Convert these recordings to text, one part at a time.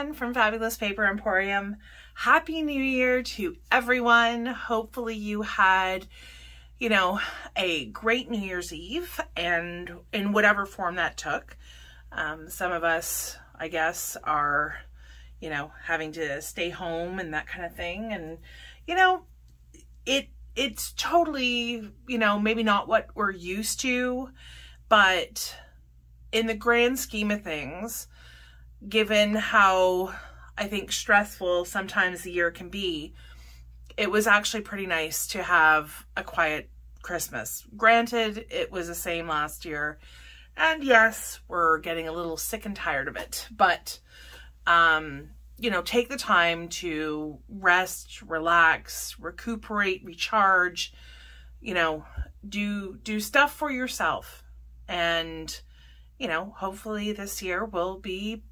Jen from Fabulous Paper Emporium. Happy New Year to everyone. Hopefully you had, a great New Year's Eve, and in whatever form that took. Some of us, I guess, are, having to stay home and that kind of thing. And, it's totally, maybe not what we're used to, but in the grand scheme of things, given how I think stressful sometimes the year can be, it was actually pretty nice to have a quiet Christmas. Granted, it was the same last year, and yes, we're getting a little sick and tired of it, but take the time to rest, relax, recuperate, recharge, do stuff for yourself. And, hopefully this year will be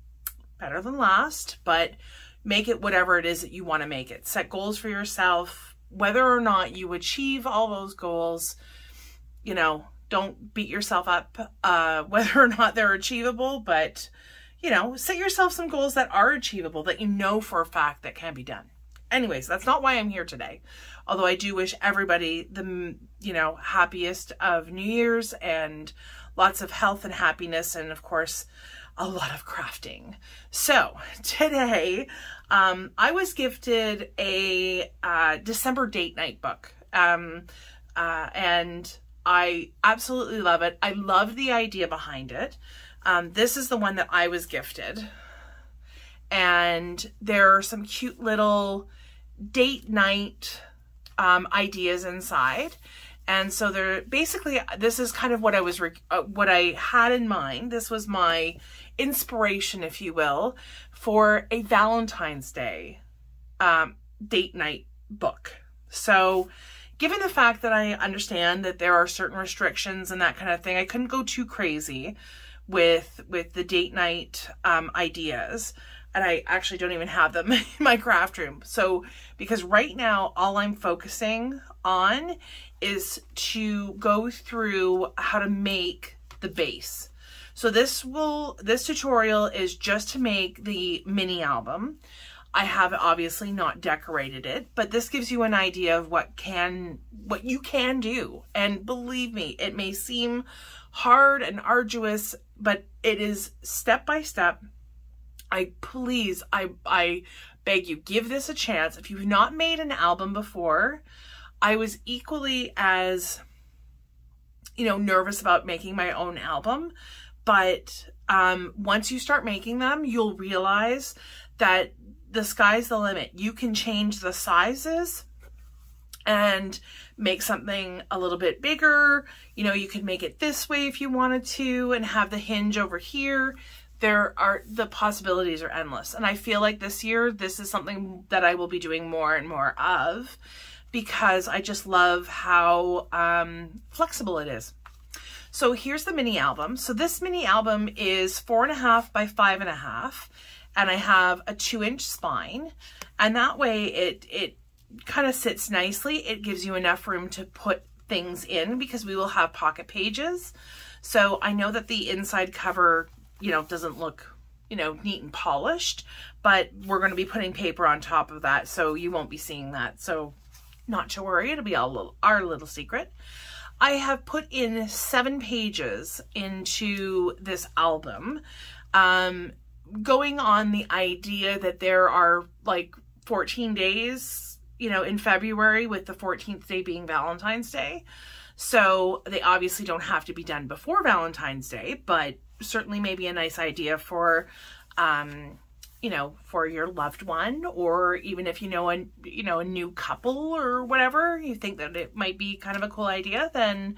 better than last, but make it whatever it is that you want to make it. Set goals for yourself, whether or not you achieve all those goals, don't beat yourself up, whether or not they're achievable, but set yourself some goals that are achievable, that you know for a fact that can be done. Anyways, that's not why I'm here today. Although I do wish everybody the, happiest of New Year's and lots of health and happiness, and of course, a lot of crafting. So today, I was gifted a December date night book. And I absolutely love it. I love the idea behind it. This is the one that I was gifted, and there are some cute little date night ideas inside. And so they're basically, this is kind of what what I had in mind. This was my inspiration, if you will, for a Valentine's Day date night book. So given the fact that I understand that there are certain restrictions and that kind of thing, I couldn't go too crazy with the date night ideas, and I actually don't even have them in my craft room. So because right now all I'm focusing on is to go through how to make the base. So this tutorial is just to make the mini album. I have obviously not decorated it, but this gives you an idea of what you can do. And believe me, it may seem hard and arduous, but it is step by step. I beg you, give this a chance. If you've not made an album before, I was equally as, nervous about making my own album. But once you start making them, you'll realize that the sky's the limit. You can change the sizes and make something a little bit bigger. You can make it this way if you wanted to and have the hinge over here. The possibilities are endless. And I feel like this year, this is something that I will be doing more and more of, because I just love how flexible it is. So here's the mini album. So this mini album is 4.5 by 5.5, and I have a 2-inch spine, and that way it kind of sits nicely. It gives you enough room to put things in, because we will have pocket pages. So I know that the inside cover, doesn't look, neat and polished, but we're going to be putting paper on top of that, so you won't be seeing that. So not to worry, it'll be our little secret. I have put in 7 pages into this album, going on the idea that there are like 14 days, in February, with the 14th day being Valentine's Day. So they obviously don't have to be done before Valentine's Day, but certainly maybe a nice idea for, for your loved one, or even if a new couple or whatever, you think that it might be kind of a cool idea, then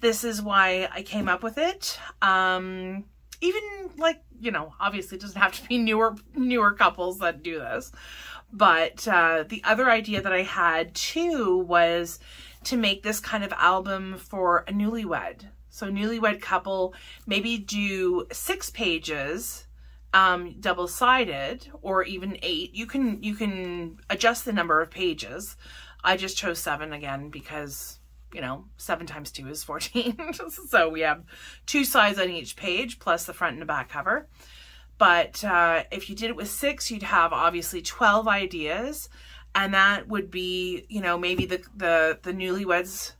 this is why I came up with it. Even like, obviously it doesn't have to be newer couples that do this. But the other idea that I had too was to make this kind of album for a newlywed. So newlywed couple, maybe do 6 pages, double-sided, or even 8. You can adjust the number of pages. I just chose 7 again because, 7 times 2 is 14. So we have 2 sides on each page, plus the front and the back cover. But if you did it with 6, you'd have obviously 12 ideas. And that would be, you know, maybe the newlyweds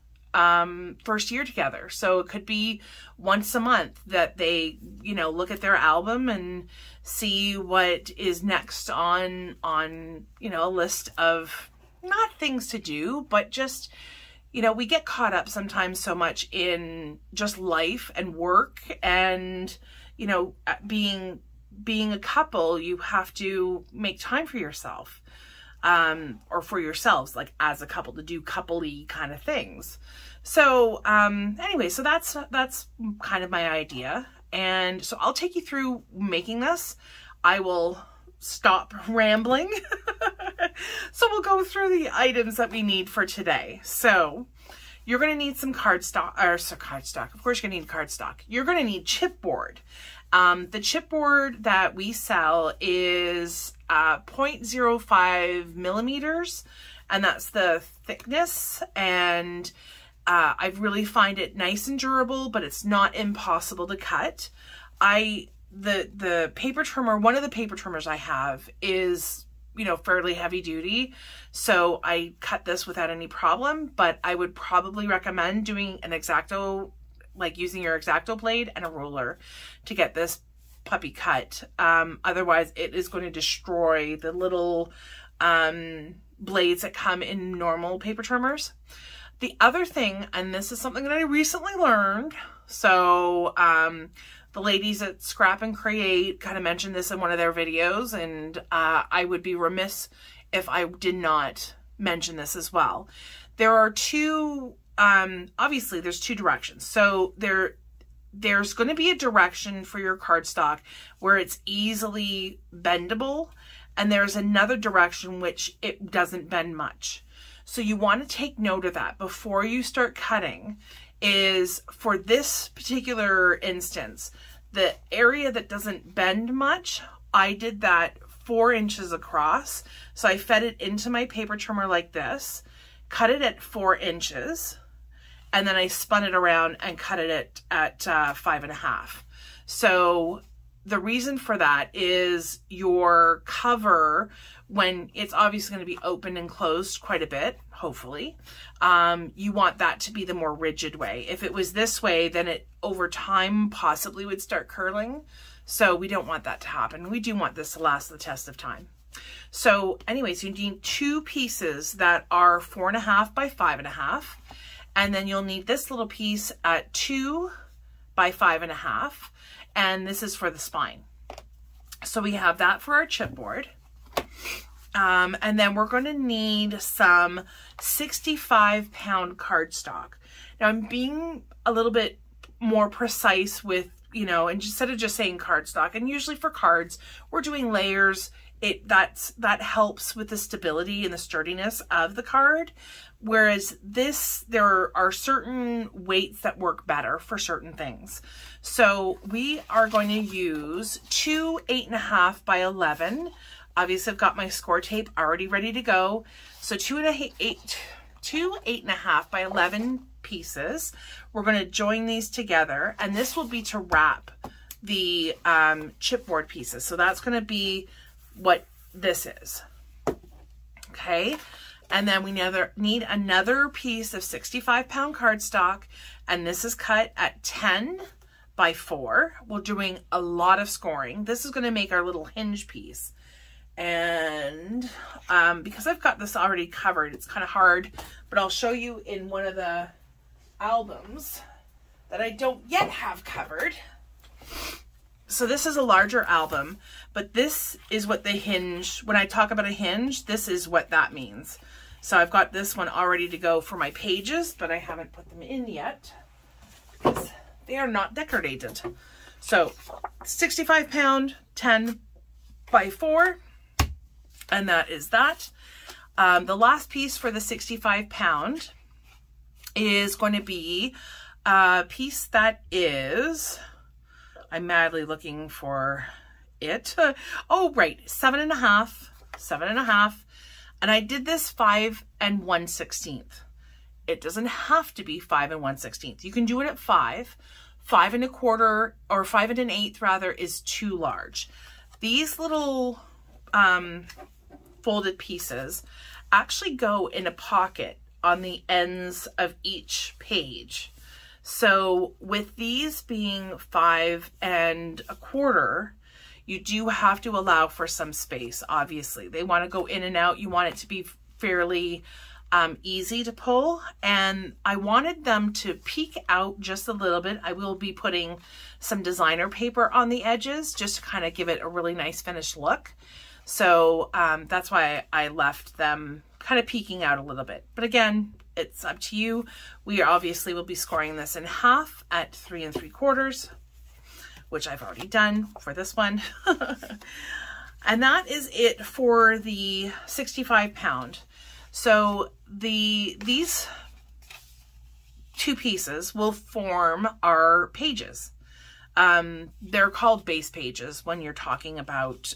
first year together. So it could be once a month that they, you know, look at their album and see what is next on, you know, a list of not things to do, but just, you know, we get caught up sometimes so much in just life and work and, you know, being a couple, you have to make time for yourself, or for yourselves, like as a couple, to do couple-y kind of things. So, anyway, so that's kind of my idea. And so I'll take you through making this. I will stop rambling. So we'll go through the items that we need for today. So you're going to need some cardstock. Of course you're going to need cardstock. You're going to need chipboard. The chipboard that we sell is 0.05 millimeters, and that's the thickness. And I really find it nice and durable, but it's not impossible to cut. The paper trimmer, one of the paper trimmers I have is, you know, fairly heavy duty. So I cut this without any problem, but I would probably recommend doing an X-Acto, like using your X-Acto blade and a ruler to get this puppy cut. Otherwise it is going to destroy the little blades that come in normal paper trimmers. The other thing, and this is something that I recently learned, so the ladies at Scrap and Create kind of mentioned this in one of their videos, and I would be remiss if I did not mention this as well. There are two, obviously there's two directions. So there's going to be a direction for your cardstock where it's easily bendable, and there's another direction which it doesn't bend much. So you want to take note of that before you start cutting. Is for this particular instance, the area that doesn't bend much, I did that 4 inches across. So I fed it into my paper trimmer like this, cut it at 4 inches, and then I spun it around and cut it at 5.5. So the reason for that is your cover, when it's obviously going to be open and closed quite a bit, hopefully, you want that to be the more rigid way. If it was this way, then it over time possibly would start curling. So we don't want that to happen. We do want this to last the test of time. So anyways, you need 2 pieces that are 4.5 by 5.5. And then you'll need this little piece at 2 by 5.5. And this is for the spine. So we have that for our chipboard. And then we're going to need some 65-pound cardstock. Now I'm being a little bit more precise with, you know, and instead of just saying cardstock, and usually for cards, we're doing layers. That helps with the stability and the sturdiness of the card. Whereas this, there are certain weights that work better for certain things. So we are going to use 2 8.5 by 11. Obviously I've got my score tape already ready to go. So 2 8.5 by 11 pieces. We're going to join these together, and this will be to wrap the chipboard pieces. So that's going to be what this is. Okay. And then we need another piece of 65-pound cardstock, and this is cut at 10 by 4. We're doing a lot of scoring. This is going to make our little hinge piece. And because I've got this already covered, it's kind of hard, but I'll show you in one of the albums that I don't yet have covered. So this is a larger album, but this is what the hinge, when I talk about a hinge, this is what that means. So I've got this one all ready to go for my pages, but I haven't put them in yet because they are not decorated. So 65-pound, 10 by 4, and that is that. The last piece for the 65-pound is going to be a piece that is, I'm madly looking for it. Oh, right, 7.5. And I did this 5 1/16. It doesn't have to be 5 1/16. You can do it at 5. 5 1/4 or 5 1/8 rather is too large. These little folded pieces actually go in a pocket on the ends of each page. So with these being 5 1/4, you do have to allow for some space. Obviously, they want to go in and out. You want it to be fairly easy to pull, and I wanted them to peek out just a little bit. I will be putting some designer paper on the edges just to kind of give it a really nice finished look. So that's why I left them kind of peeking out a little bit. But again, it's up to you. We obviously will be scoring this in half at 3 3/4, which I've already done for this one. And that is it for the 65 lb. So these 2 pieces will form our pages. They're called base pages when you're talking about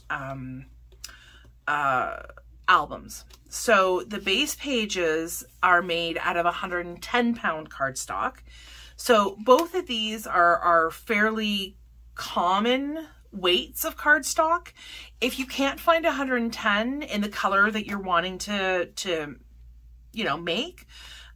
albums. So the base pages are made out of 110 lb cardstock. So both of these are fairly common weights of cardstock. If you can't find 110 in the color that you're wanting to you know, make,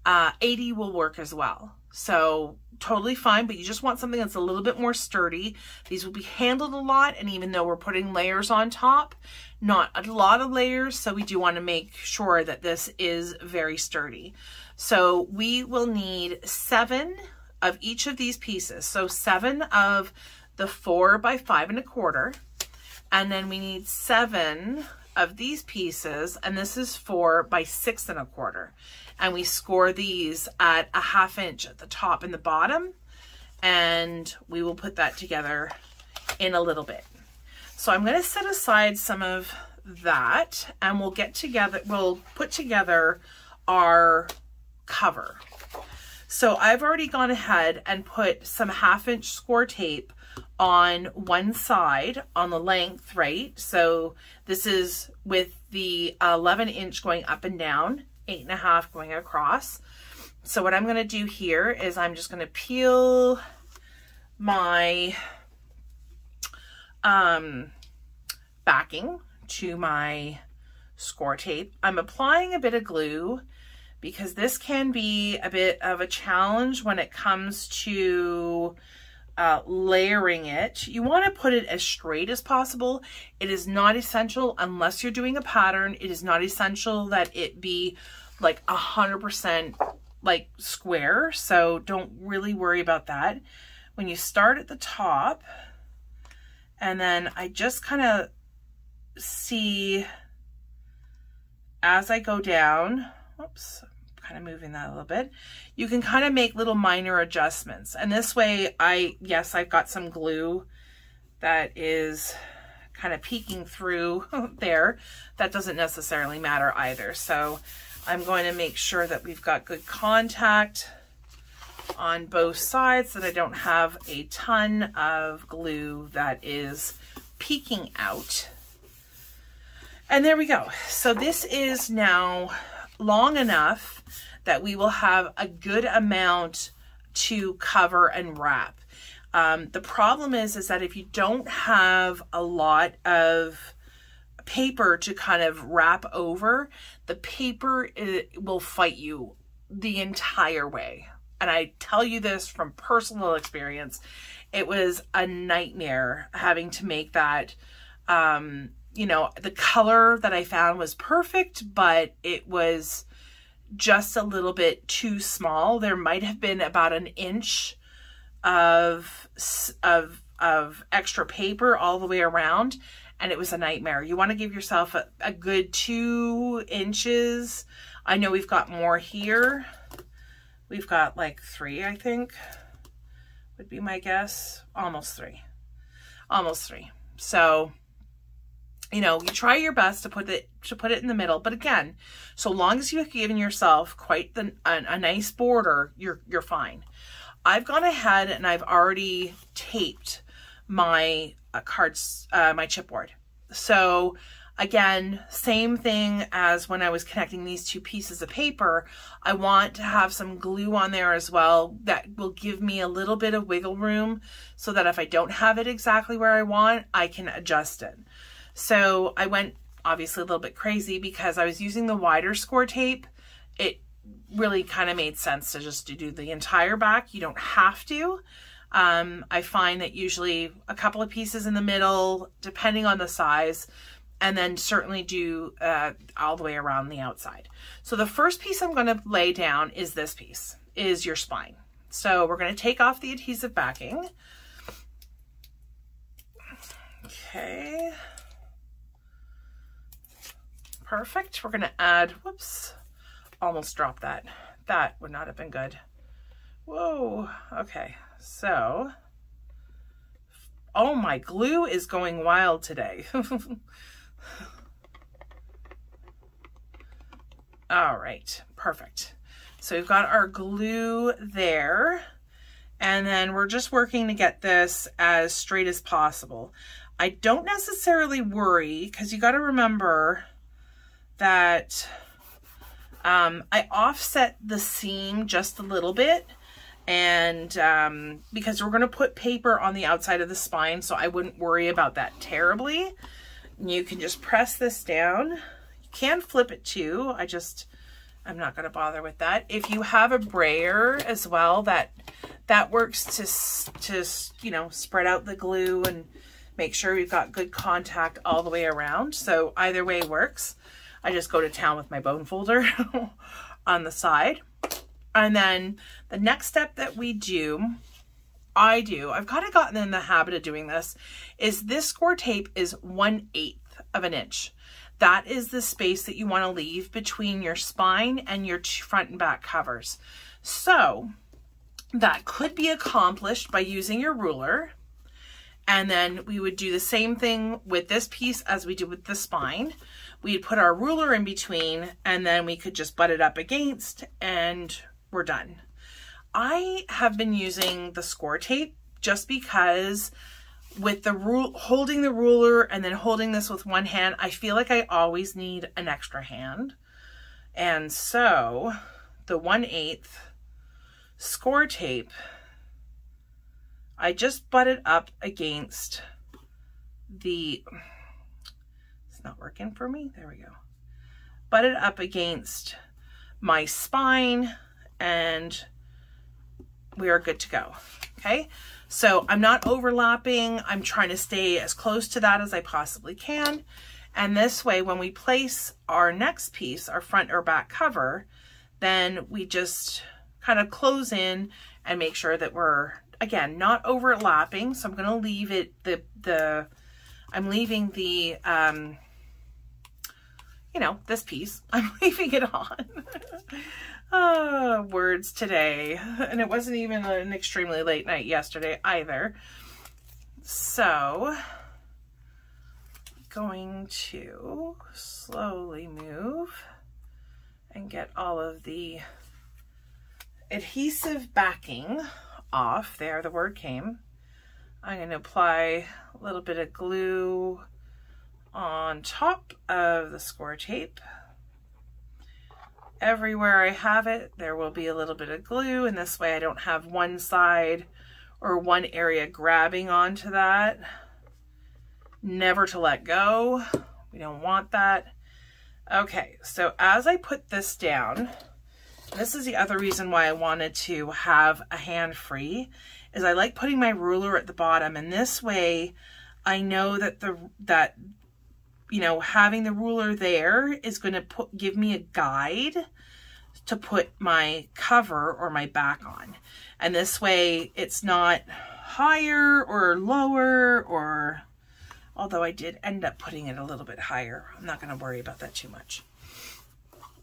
80 will work as well. So totally fine, but you just want something that's a little bit more sturdy. These will be handled a lot, and even though we're putting layers on top, not a lot of layers, so we do want to make sure that this is very sturdy. So we will need 7 of each of these pieces. So 7 of the 4 by 5 1/4, and then we need 7 of these pieces, and this is 4 by 6 1/4, and we score these at a 1/2 inch at the top and the bottom, and we will put that together in a little bit. So I'm going to set aside some of that, and we'll put together our cover. So I've already gone ahead and put some 1/2 inch score tape on one side on the length, right? So this is with the 11 inch going up and down, 8 1/2 going across. So what I'm going to do here is I'm just going to peel my backing to my score tape. I'm applying a bit of glue because this can be a bit of a challenge when it comes to layering it. You want to put it as straight as possible. It is not essential, unless you're doing a pattern, it is not essential that it be like 100% like square. So don't really worry about that. When you start at the top, and then I just kind of see as I go down, whoops, kind of moving that a little bit, you can kind of make little minor adjustments. And this way, yes, I've got some glue that is kind of peeking through there. That doesn't necessarily matter either. So I'm going to make sure that we've got good contact on both sides, so that I don't have a ton of glue that is peeking out. And there we go. So this is now long enough that we will have a good amount to cover and wrap. The problem is that if you don't have a lot of paper to kind of wrap over, the paper will fight you the entire way. And I tell you this from personal experience. It was a nightmare having to make that. You know, the color that I found was perfect, but it was just a little bit too small. There might have been about 1 inch of extra paper all the way around, and it was a nightmare. You want to give yourself a good 2 inches. I know we've got more here. We've got like 3, I think, would be my guess. Almost 3. Almost 3. So, you know, you try your best to put it in the middle, but again, so long as you've given yourself quite a nice border, you're fine. I've gone ahead and I've already taped my my chipboard. So Again, same thing as when I was connecting these two pieces of paper. I want to have some glue on there as well that will give me a little bit of wiggle room so that if I don't have it exactly where I want, I can adjust it. So I went obviously a little bit crazy because I was using the wider score tape. It really kind of made sense to just do the entire back. You don't have to. I find that usually a couple of pieces in the middle, depending on the size, and then certainly do all the way around the outside. So the first piece I'm going to lay down is this piece, is your spine. So we're going to take off the adhesive backing. Okay. Perfect. We're going to add, whoops, almost dropped that. That would not have been good. Whoa. Okay. So, oh, my glue is going wild today. All right, perfect. So we've got our glue there, and then we're just working to get this as straight as possible. I don't necessarily worry, because you got to remember that I offset the seam just a little bit, and because we're going to put paper on the outside of the spine, so I wouldn't worry about that terribly. You can just press this down. Can flip it too. I'm not going to bother with that. If you have a brayer as well, that works to you know, spread out the glue and make sure we've got good contact all the way around. So either way works. I just go to town with my bone folder on the side. And then the next step that we do, I've kind of gotten in the habit of doing this, is this score tape is 1/8 of an inch. That is the space that you want to leave between your spine and your front and back covers. So that could be accomplished by using your ruler. And then we would do the same thing with this piece as we did with the spine. We'd put our ruler in between, and then we could just butt it up against, and we're done. I have been using the score tape just because with the holding the ruler and then holding this with one hand, I feel like I always need an extra hand. And so the 1/8 score tape, I just butt it up against the, it's not working for me. There we go. Butt it up against my spine, and we are good to go. Okay. So I'm not overlapping. I'm trying to stay as close to that as I possibly can. And this way, when we place our next piece, our front or back cover, then we just kind of close in and make sure that we're, again, not overlapping. So I'm going to leave it, I'm leaving the, you know, this piece, I'm leaving it on. Words today. And it wasn't even an extremely late night yesterday either. So, going to slowly move and get all of the adhesive backing off. There, the word came. I'm going to apply a little bit of glue on top of the score tape. Everywhere I have it, there will be a little bit of glue, and this way I don't have one side or one area grabbing onto that. Never to let go. We don't want that. Okay, so as I put this down, this is the other reason why I wanted to have a hand free, is I like putting my ruler at the bottom, and this way I know that you know, having the ruler there is going to give me a guide to put my cover or my back on. And this way it's not higher or lower, or, although I did end up putting it a little bit higher. I'm not going to worry about that too much.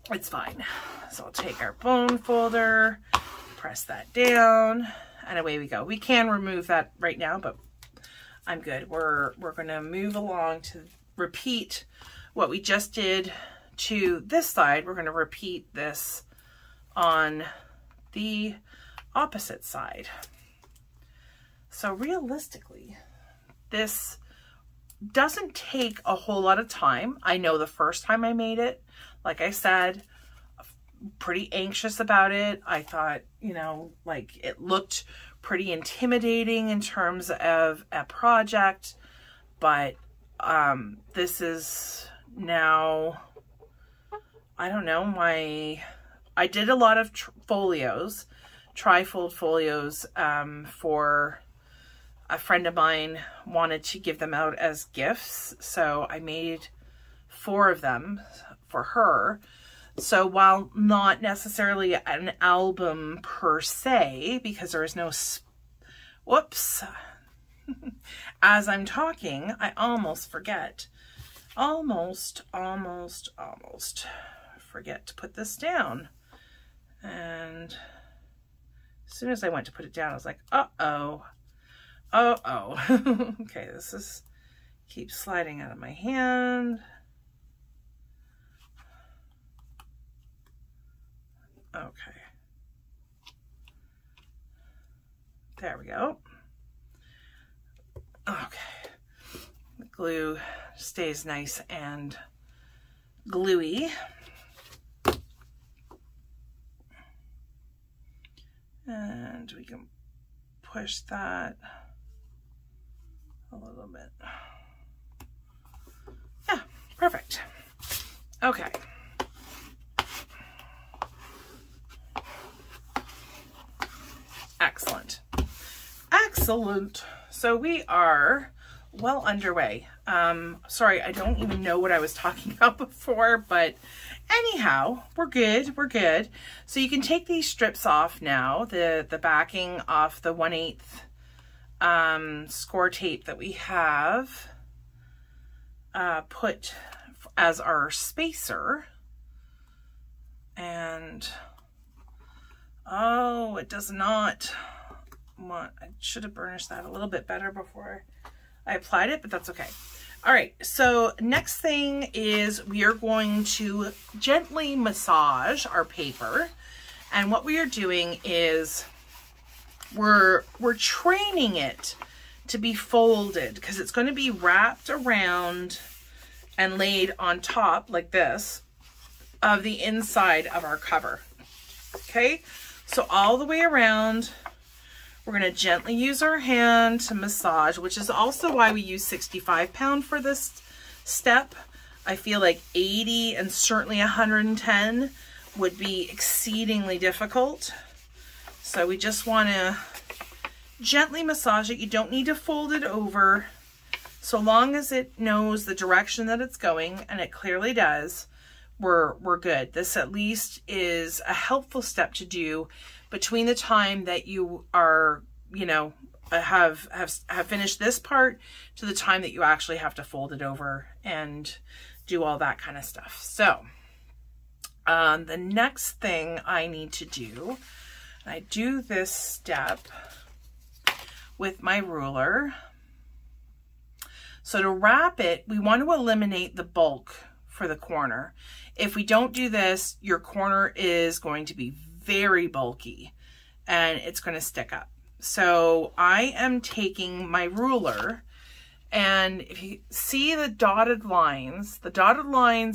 It's fine. So I'll take our bone folder, press that down, and away we go. We can remove that right now, but I'm good. We're going to move along to repeat what we just did to this side. We're going to repeat this on the opposite side. So realistically, this doesn't take a whole lot of time. I know the first time I made it, like I said, pretty anxious about it. I thought, you know, like it looked pretty intimidating in terms of a project, but this is now, I don't know, I did a lot of folios, trifold folios, for a friend of mine wanted to give them out as gifts. So I made 4 of them for her. So while not necessarily an album per se, because there is no, whoops, as I'm talking, I almost forget, almost forget to put this down. And as soon as I went to put it down, I was like, uh-oh. Okay, this is, keeps sliding out of my hand. Okay. There we go. Okay. The glue stays nice and gluey. And we can push that a little bit. Yeah, perfect. Okay. Excellent. Excellent. So we are well underway. Sorry, I don't even know what I was talking about before, but anyhow, we're good. We're good. So you can take these strips off now, the backing off the 1/8 score tape that we have put as our spacer. And oh, it does not want, I should have burnished that a little bit better before I applied it, but that's okay. All right, so next thing is we are going to gently massage our paper. And what we are doing is we're training it to be folded, because it's going to be wrapped around and laid on top like this of the inside of our cover. Okay, so all the way around, we're going to gently use our hand to massage, which is also why we use 65-pound for this step. I feel like 80 and certainly 110 would be exceedingly difficult. So we just want to gently massage it. You don't need to fold it over. So long as it knows the direction that it's going, and it clearly does, we're good. This at least is a helpful step to do between the time that you are, you know, have finished this part to the time that you actually have to fold it over and do all that kind of stuff. So the next thing I need to do, I do this step with my ruler. So to wrap it, we want to eliminate the bulk for the corner. If we don't do this, your corner is going to be very bulky and it's going to stick up. So I am taking my ruler, and if you see the dotted lines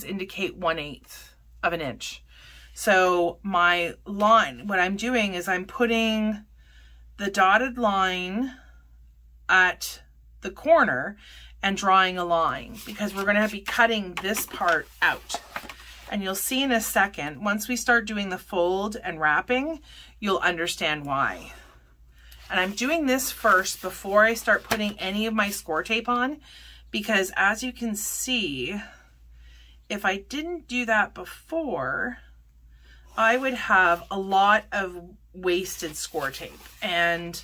indicate 1/8 of an inch. So my line, what I'm doing is I'm putting the dotted line at the corner and drawing a line, because we're going to be cutting this part out. And you'll see in a second, once we start doing the fold and wrapping, you'll understand why. And I'm doing this first before I start putting any of my score tape on, because as you can see, if I didn't do that before, I would have a lot of wasted score tape. And,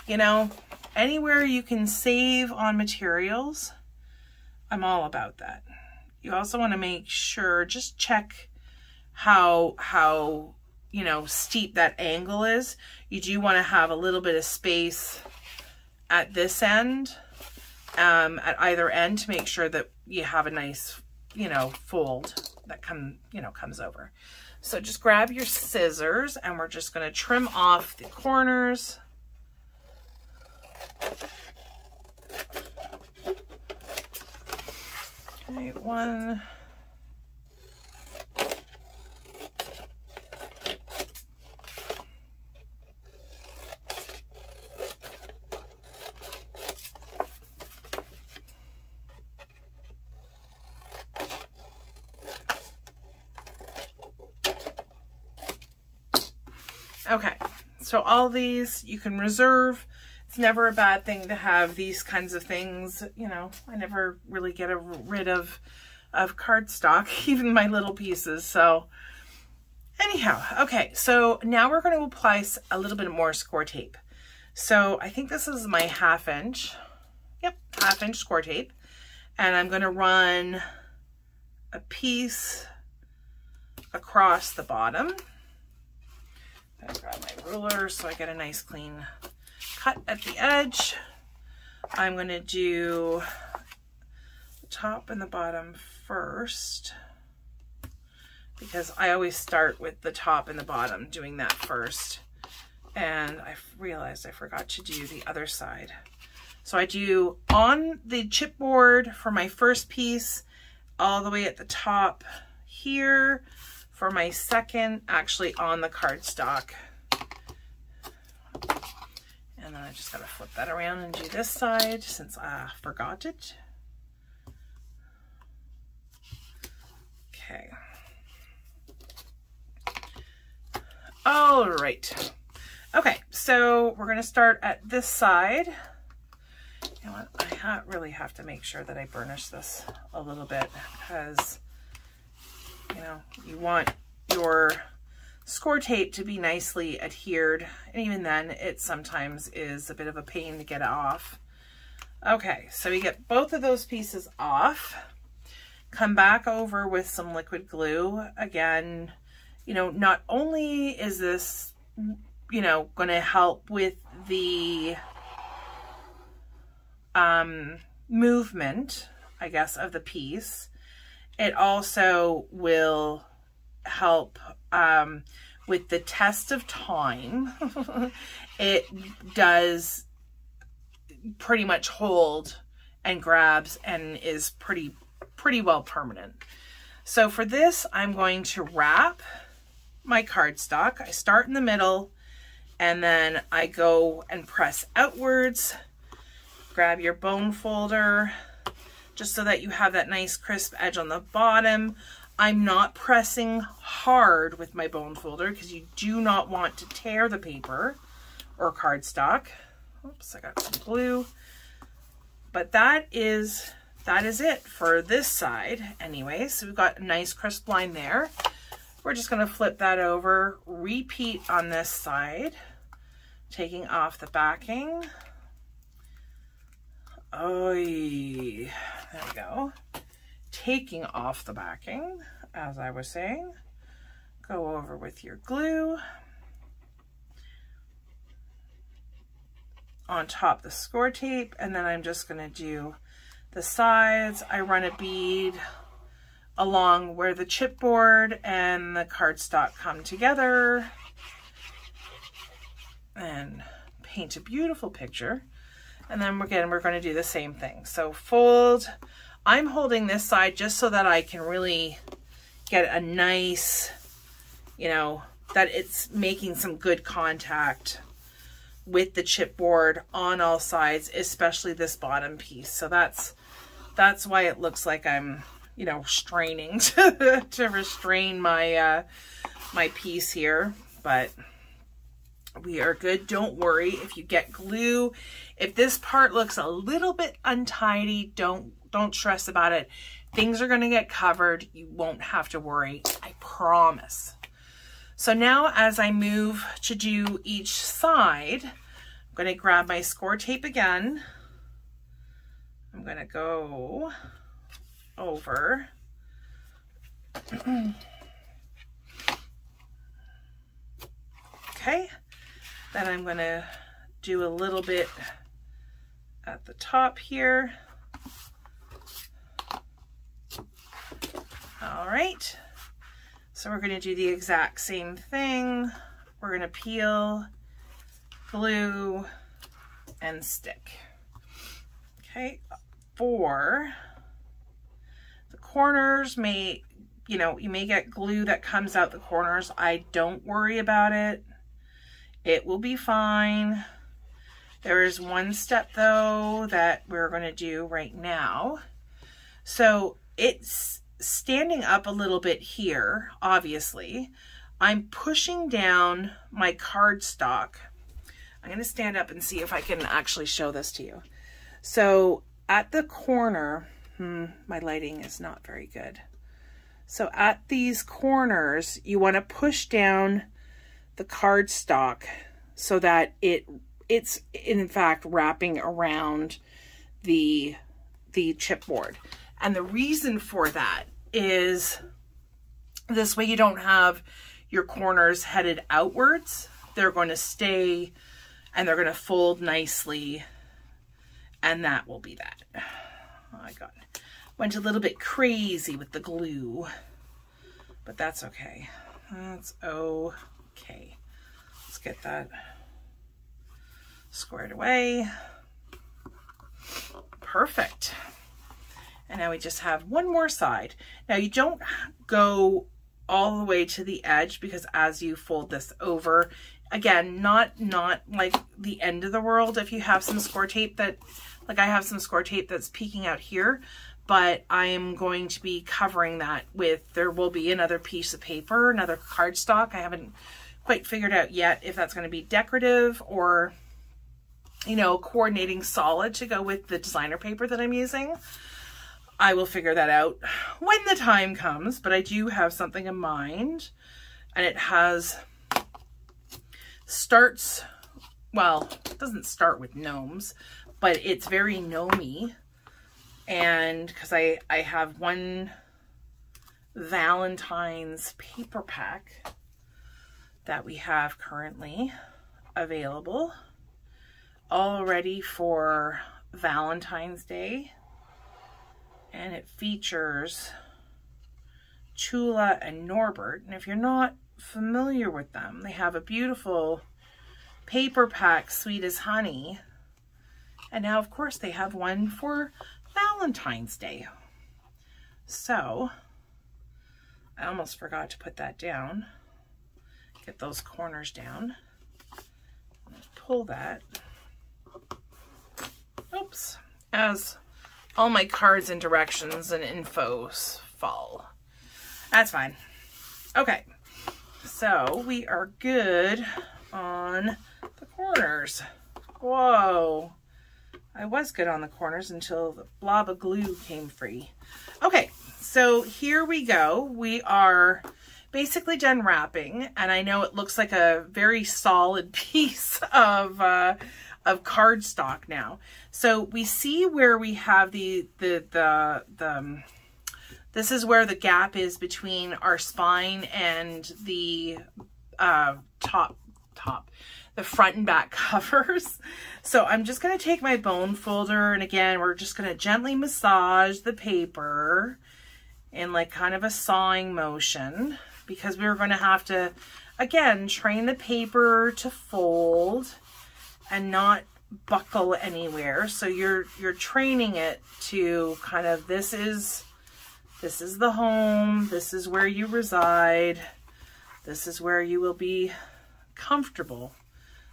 you know, anywhere you can save on materials, I'm all about that. You also want to make sure, just check how you know, steep that angle is. You do want to have a little bit of space at this end, at either end, to make sure that you have a nice, you know, fold that comes over. So just grab your scissors and we're just going to trim off the corners. Okay, one. Okay, so all these you can reserve. It's never a bad thing to have these kinds of things. You know, I never really get rid of cardstock, even my little pieces. So anyhow, okay, so now we're going to apply a little bit more score tape. So I think this is my 1/2 inch. Yep, 1/2 inch score tape. And I'm going to run a piece across the bottom. I'm gonna grab my ruler so I get a nice clean cut at the edge. I'm going to do the top and the bottom first, because I always start with the top and the bottom, doing that first. And I realized I forgot to do the other side. So I do on the chipboard for my first piece, all the way at the top here. For my second, actually on the cardstock. And then I just gotta flip that around and do this side since I forgot it. Okay. All right. Okay, so we're gonna start at this side. You know what? I really have to make sure that I burnish this a little bit, because you know, you want your score tape to be nicely adhered, and even then it sometimes is a bit of a pain to get off. Okay, so we get both of those pieces off. Come back over with some liquid glue. Again, you know, not only is this, you know, going to help with the movement, I guess, of the piece, it also will help with the test of time. It does pretty much hold and grabs and is pretty well permanent. So for this, I'm going to wrap my cardstock. I start in the middle and then I go and press outwards. Grab your bone folder, just so that you have that nice crisp edge on the bottom. I'm not pressing hard with my bone folder because you do not want to tear the paper or cardstock. Oops, I got some glue. But that is it for this side anyway. So we've got a nice crisp line there. We're just going to flip that over, repeat on this side, taking off the backing. Oh, there we go. Taking off the backing, as I was saying. Go over with your glue. On top the score tape, and then I'm just going to do the sides. I run a bead along where the chipboard and the cardstock come together and paint a beautiful picture. And then again, we're going to do the same thing. So fold. I'm holding this side just so that I can really get a nice, you know, that it's making some good contact with the chipboard on all sides, especially this bottom piece. So that's why it looks like I'm, you know, straining to restrain my my piece here. But we are good. Don't worry if you get glue. If this part looks a little bit untidy, don't stress about it. Things are going to get covered. You won't have to worry. I promise. So now as I move to do each side, I'm going to grab my score tape again. I'm going to go over. Okay. Then I'm going to do a little bit at the top here. All right. So we're going to do the exact same thing. We're going to peel, glue, and stick. Okay. For corners may, you know, you may get glue that comes out the corners. I don't worry about it. It will be fine. There is one step though that we're going to do right now. So it's standing up a little bit here, obviously. I'm pushing down my cardstock. I'm going to stand up and see if I can actually show this to you. So at the corner, my lighting is not very good. So at these corners, you want to push down the cardstock so that it's in fact wrapping around the chipboard. And the reason for that is this way you don't have your corners headed outwards. They're going to stay and they're going to fold nicely, and that will be that. Oh, I went a little bit crazy with the glue, but that's okay. That's okay. Let's get that squared away. Perfect. And now we just have one more side. Now you don't go all the way to the edge, because as you fold this over, again, not like the end of the world if you have some score tape that, like I have some score tape that's peeking out here, but I am going to be covering that with, there will be another piece of paper, another cardstock. I haven't quite figured out yet if that's going to be decorative or, you know, coordinating solid to go with the designer paper that I'm using. I will figure that out when the time comes, but I do have something in mind, and it starts, well, it doesn't start with gnomes, but it's very gnomey. And because I have one Valentine's paper pack that we have currently available, all ready for Valentine's Day. And it features Chula and Norbert. And if you're not familiar with them, they have a beautiful paper pack, Sweet as Honey. And now, of course, they have one for Valentine's Day. So, I almost forgot to put that down. Get those corners down. Pull that. Oops. As all my cards and directions and infos fall. That's fine. Okay. So we are good on the corners. Whoa. I was good on the corners until the blob of glue came free. Okay. So here we go. We are basically done wrapping, and I know it looks like a very solid piece of cardstock now. So we see where we have this is where the gap is between our spine and the the front and back covers. So I'm just going to take my bone folder, and again, we're just going to gently massage the paper in like kind of a sawing motion, because we're going to have to, again, train the paper to fold and not buckle anywhere. So you're training it to kind of, this is the home, this is where you reside, this is where you will be comfortable.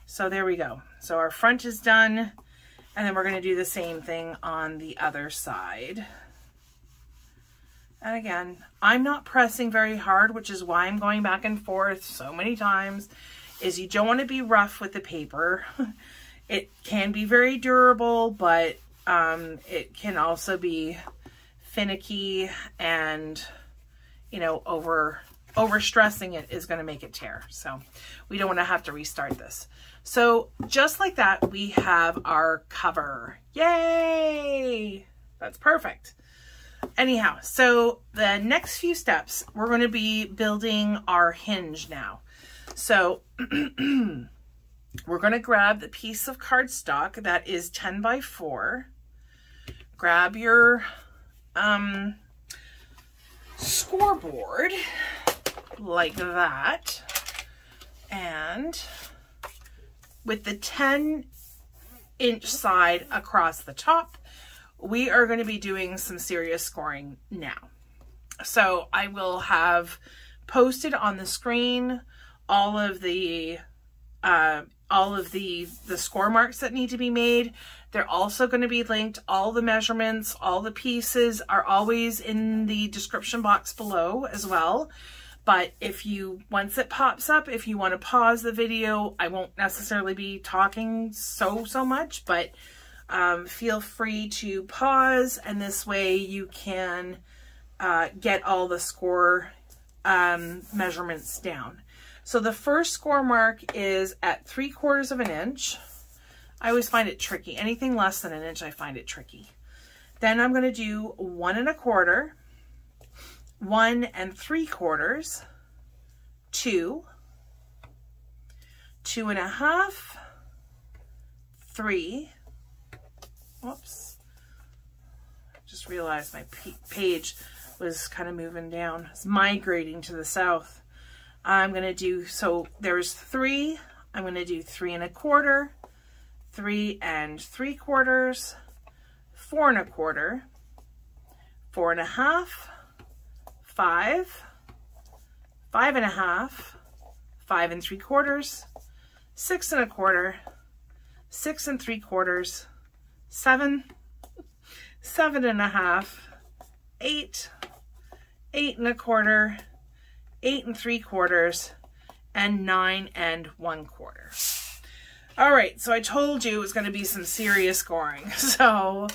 So there we go. So our front is done, and then we're going to do the same thing on the other side. And again, I'm not pressing very hard, which is why I'm going back and forth so many times, is you don't want to be rough with the paper. It can be very durable, but it can also be finicky, and, you know, overstressing it is going to make it tear. So we don't want to have to restart this. So just like that, we have our cover. Yay! That's perfect. Anyhow, so the next few steps, we're going to be building our hinge now. So we're going to grab the piece of cardstock that is 10 by 4. Grab your scoreboard like that. And with the 10-inch side across the top, we are going to be doing some serious scoring now. So I will have posted on the screen all of the score marks that need to be made. They're also going to be linked. All the measurements, all the pieces are always in the description box below as well. But if you, once it pops up, if you want to pause the video, I won't necessarily be talking so much, but feel free to pause, and this way you can get all the score measurements down. So the first score mark is at 3/4 of an inch. I always find it tricky. Anything less than an inch, I find it tricky. Then I'm going to do 1 1/4, 1 3/4, 2, 2 1/2, 3. Whoops. Just realized my page was kind of moving down. It's migrating to the south. I'm going to do, so there's 3. I'm going to do 3 1/4, 3 3/4, 4 1/4, 4 1/2, 5, 5 1/2, 5 3/4, 6 1/4, 6 3/4, 7, 7 1/2, 8, 8 1/4, 8 3/4, and 9 1/4. All right, so I told you it was going to be some serious scoring. So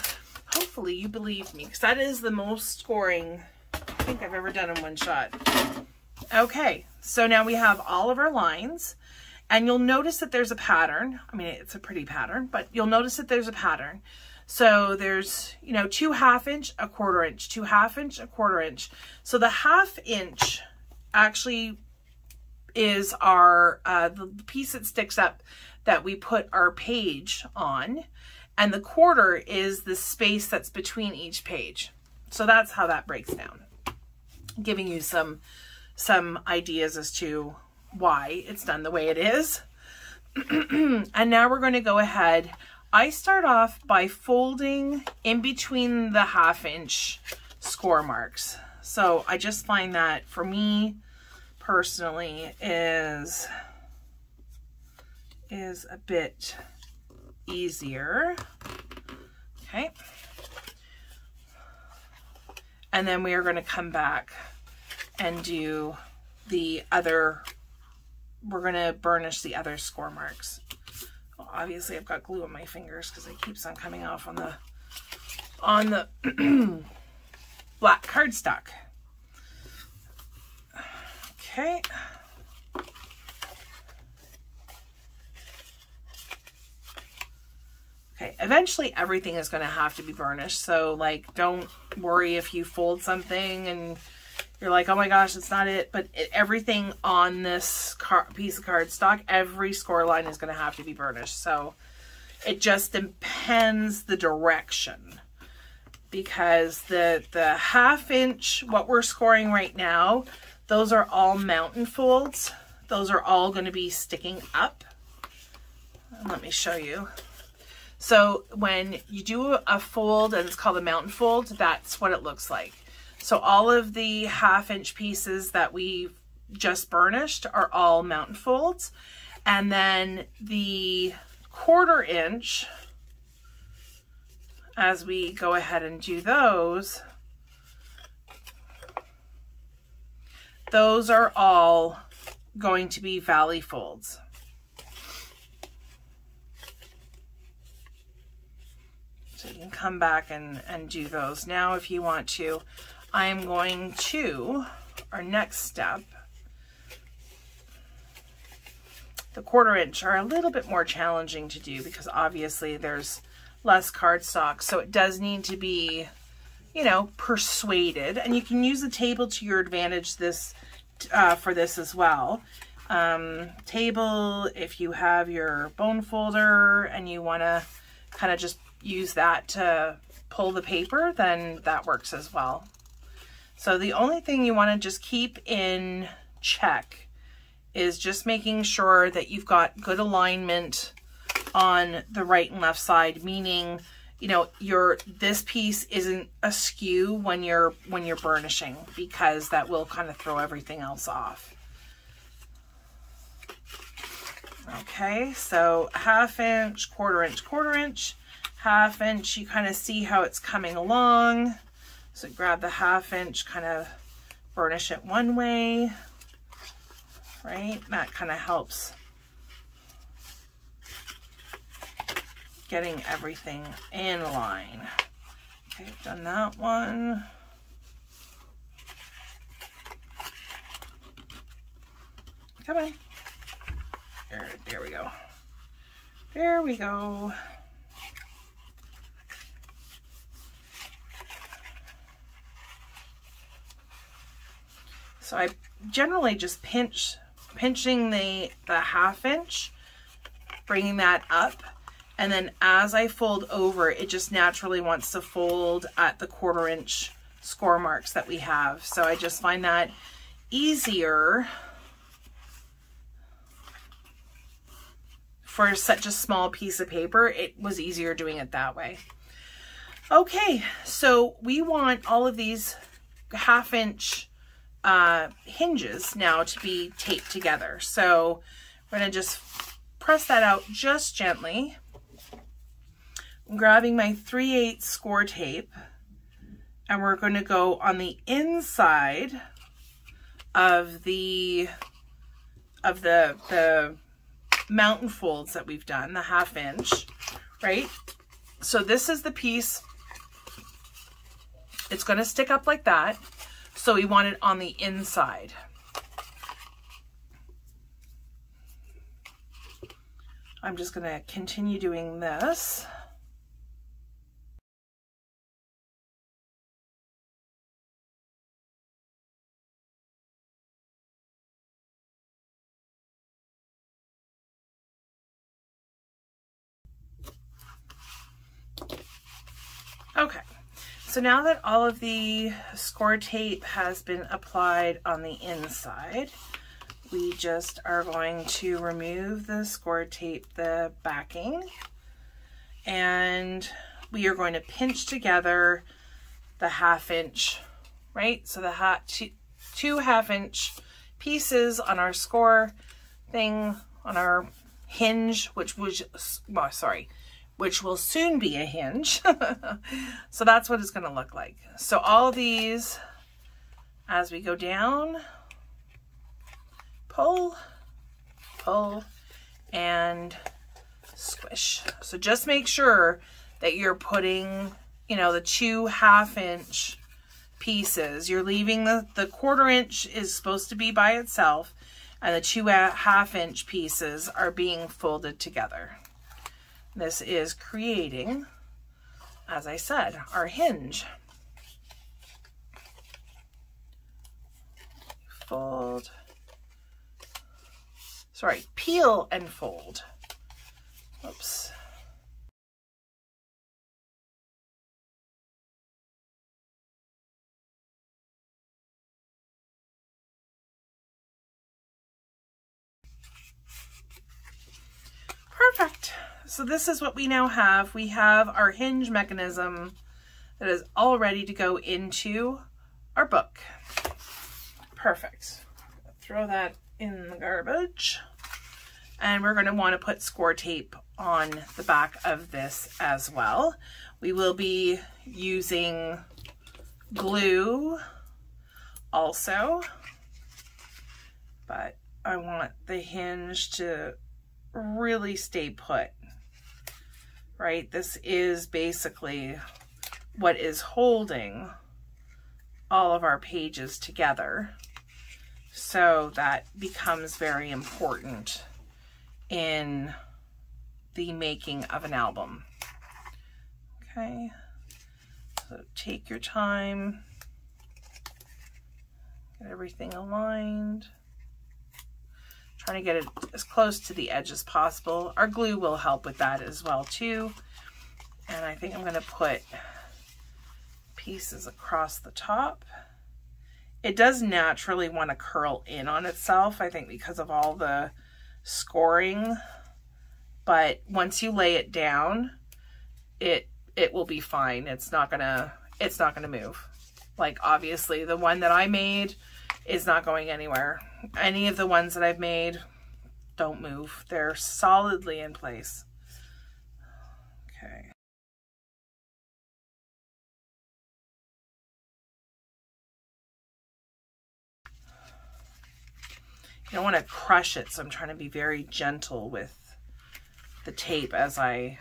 hopefully you believed me, because that is the most scoring I think I've ever done in one shot. Okay, so now we have all of our lines, and you'll notice that there's a pattern. I mean, it's a pretty pattern, but you'll notice that there's a pattern. So there's, you know, 2 1/2 inch, 1/4 inch, 2 1/2 inch, 1/4 inch. So the 1/2 inch actually is our, the piece that sticks up that we put our page on, and the 1/4 is the space that's between each page. So that's how that breaks down, giving you some ideas as to why it's done the way it is. And now we're going to go ahead. I start off by folding in between the 1/2 inch score marks. So I just find that for me personally is a bit easier. Okay. And then we are going to come back and do the other, we're going to burnish the other score marks. Well, obviously I've got glue on my fingers because it keeps on coming off on the black cardstock. Okay. Okay, eventually everything is going to have to be burnished, so like don't worry if you fold something and you're like, oh my gosh, it's not it, but everything on this piece of cardstock, every score line is going to have to be burnished. So it just depends the direction, because the 1/2 inch, what we're scoring right now, those are all mountain folds. Those are all going to be sticking up. Let me show you. So when you do a fold, and it's called a mountain fold, that's what it looks like. So all of the 1/2 inch pieces that we just burnished are all mountain folds. And then the 1/4 inch, as we go ahead and do those are all going to be valley folds. So you can come back and do those. Now, if you want to, I'm going to, our next step, the 1/4 inch are a little bit more challenging to do because obviously there's less cardstock. So it does need to be, you know, persuaded, and you can use the table to your advantage for this as well. Table, if you have your bone folder and you want to kind of just use that to pull the paper, then that works as well. So the only thing you want to just keep in check is just making sure that you've got good alignment on the right and left side, meaning you know, this piece isn't askew when you're burnishing, because that will kind of throw everything else off. Okay, so 1/2 inch, 1/4 inch, 1/4 inch, 1/2 inch, you kind of see how it's coming along. So grab the 1/2 inch, kind of burnish it one way, right? That kind of helps getting everything in line. Okay, I've done that one. Come on. There we go. There we go. So I generally just pinching the 1/2 inch, bringing that up, and then as I fold over, it just naturally wants to fold at the 1/4 inch score marks that we have. So I just find that easier for such a small piece of paper. It was easier doing it that way. Okay, so we want all of these 1/2 inch hinges now to be taped together. So we're going to just press that out just gently. I'm grabbing my 3/8 score tape, and we're going to go on the inside of the mountain folds that we've done, the 1/2 inch, right? So this is the piece. It's going to stick up like that. So we want it on the inside. I'm just going to continue doing this. Okay, so now that all of the score tape has been applied on the inside, we just are going to remove the score tape, the backing, and we are going to pinch together the 1/2 inch, right? So the two 1/2 inch pieces on our score thing, on our hinge, which will soon be a hinge. So that's what it's going to look like. So all these, as we go down, pull, pull, and squish. So just make sure that you're putting, you know, the two 1/2 inch pieces. You're leaving the 1/4 inch is supposed to be by itself, and the two 1/2 inch pieces are being folded together. This is creating, as I said, our hinge. Fold. Sorry, peel and fold. Oops. Perfect. So this is what we now have. We have our hinge mechanism that is all ready to go into our book. Perfect. Throw that in the garbage. And we're going to want to put score tape on the back of this as well. We will be using glue also, but I want the hinge to really stay put, right? This is basically what is holding all of our pages together. So that becomes very important in the making of an album. Okay, so take your time, get everything aligned. Trying to get it as close to the edge as possible. Our glue will help with that as well too. And I think I'm going to put pieces across the top. It does naturally want to curl in on itself, I think, because of all the scoring. But once you lay it down, it it will be fine. It's not gonna move. Like, obviously the one that I made is not going anywhere. Any of the ones that I've made don't move. They're solidly in place. Okay. You don't want to crush it, so I'm trying to be very gentle with the tape as I,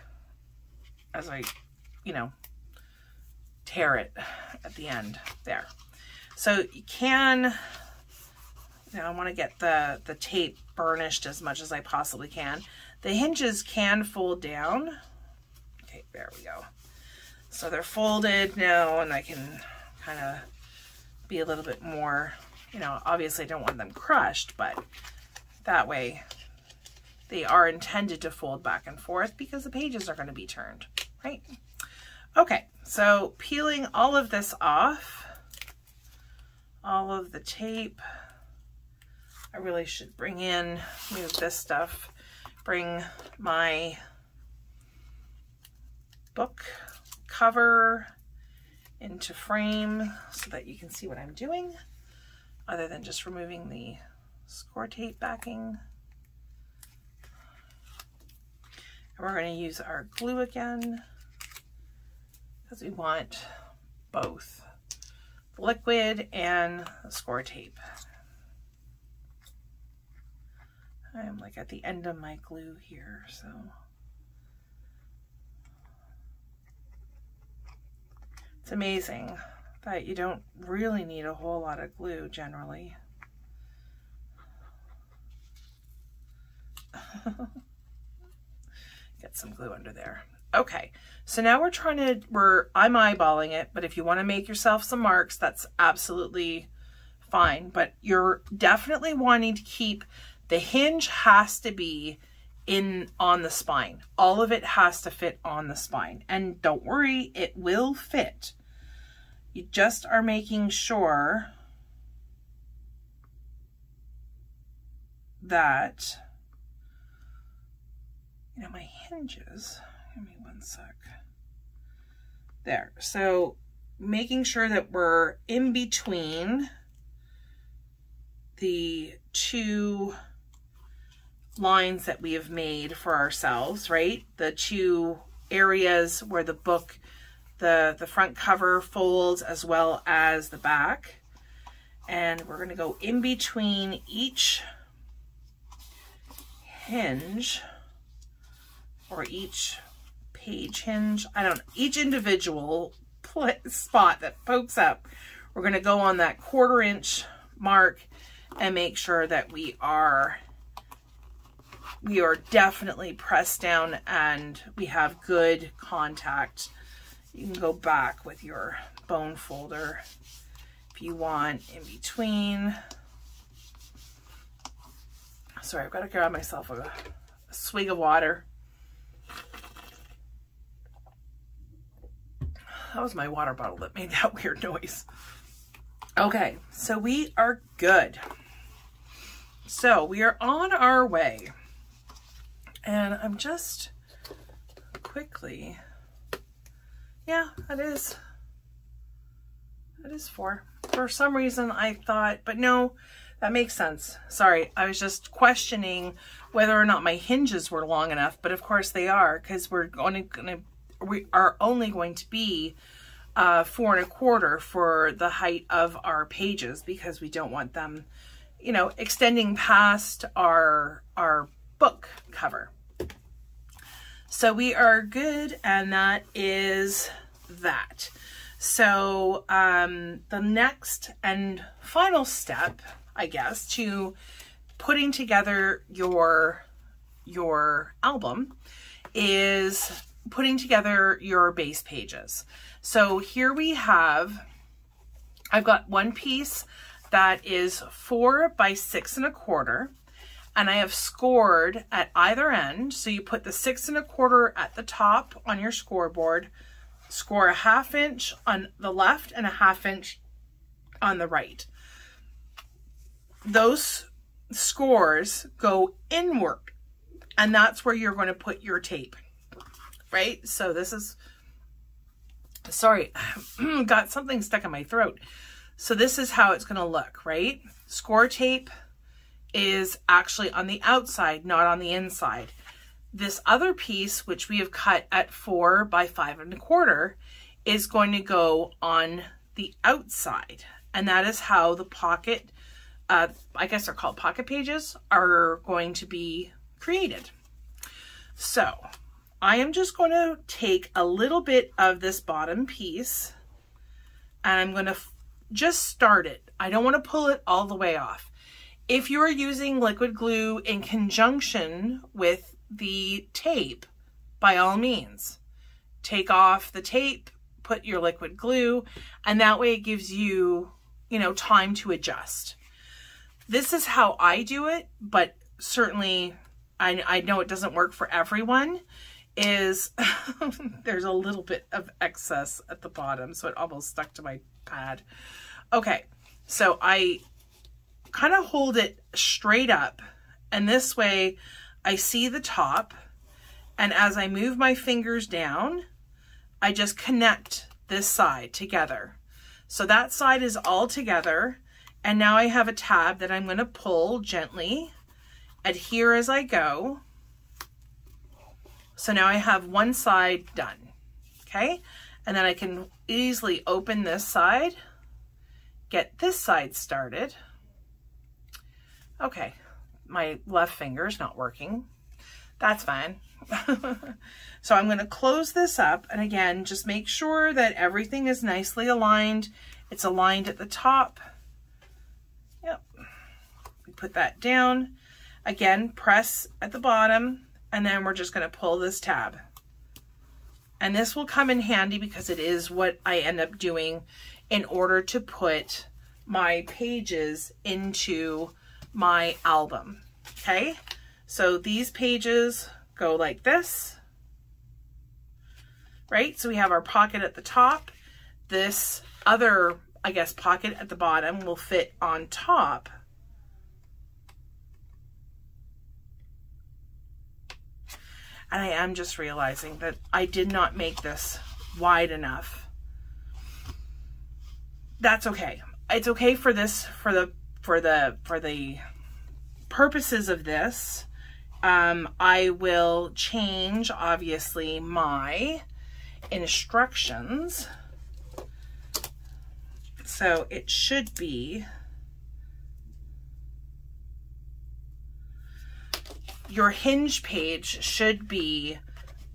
you know, tear it at the end there. So you can, you know, I want to get the tape burnished as much as I possibly can. The hinges can fold down. Okay, there we go. So they're folded now, and I can kind of be a little bit more, you know, obviously I don't want them crushed, but that way they are intended to fold back and forth because the pages are going to be turned, right? Okay, so peeling all of this off, all of the tape. I really should move this stuff, bring my book cover into frame so that you can see what I'm doing, other than just removing the score tape backing. And we're going to use our glue again because we want both the liquid and the score tape. I'm like at the end of my glue here, so it's amazing that you don't really need a whole lot of glue generally. Get some glue under there. Okay, so now I'm eyeballing it, but if you want to make yourself some marks, that's absolutely fine. But you're definitely wanting to keep, the hinge has to be on the spine. All of it has to fit on the spine. And don't worry, it will fit. You just are making sure that, you know, my hinges, give me one sec. There. So making sure that we're in between the two lines that we have made for ourselves, right? The two areas where the book, the front cover folds as well as the back. And we're going to go in between each hinge, or each page hinge, I don't know, each individual spot that pokes up. We're going to go on that 1/4 inch mark and make sure that we are definitely pressed down and we have good contact. You can go back with your bone folder if you want in between. Sorry, I've got to grab myself a swig of water. That was my water bottle that made that weird noise. Okay, so we are good. So we are on our way. And I'm just quickly, yeah, it is 4. For some reason I thought, but no, that makes sense. Sorry, I was just questioning whether or not my hinges were long enough, but of course they are, because we are only going to be 4 1/4 for the height of our pages, because we don't want them, you know, extending past our book cover. So we are good, and that is that. So the next and final step, I guess, to putting together your album is putting together your base pages. So here we have, I've got one piece that is 4 by 6 1/4, and I have scored at either end. So you put the 6 1/4 at the top on your scoreboard, score a 1/2 inch on the left and a 1/2 inch on the right. Those scores go inward, and that's where you're going to put your tape, right? So this is Sorry, got something stuck in my throat. So this is how it's going to look, right? Score tape is actually on the outside, not on the inside. This other piece, which we have cut at 4 by 5 1/4, is going to go on the outside. And that is how the pocket, I guess they're called pocket pages, are going to be created. So I am just going to take a little bit of this bottom piece and I'm going to just start it. I don't want to pull it all the way off. If you are using liquid glue in conjunction with the tape, by all means, take off the tape, put your liquid glue, and that way it gives you, you know, time to adjust. This is how I do it, but certainly I know it doesn't work for everyone. Is there's a little bit of excess at the bottom, so it almost stuck to my pad. Okay, so I kind of hold it straight up, and this way I see the top, and as I move my fingers down, I just connect this side together. So that side is all together, and now I have a tab that I'm going to pull gently, adhere as I go. So now I have one side done, okay? And then I can easily open this side, get this side started. Okay, my left finger is not working. That's fine. So I'm going to close this up, and again, just make sure that everything is nicely aligned. It's aligned at the top. Yep. We put that down. Again, press at the bottom, and then we're just going to pull this tab. And this will come in handy because it is what I end up doing in order to put my pages into my album. Okay, so these pages go like this, right? So we have our pocket at the top. This other, I guess, pocket at the bottom will fit on top. And I am just realizing that I did not make this wide enough. That's okay. It's okay for this, for the purposes of this. I will change, obviously, my instructions. So it should be, your Hinge page should be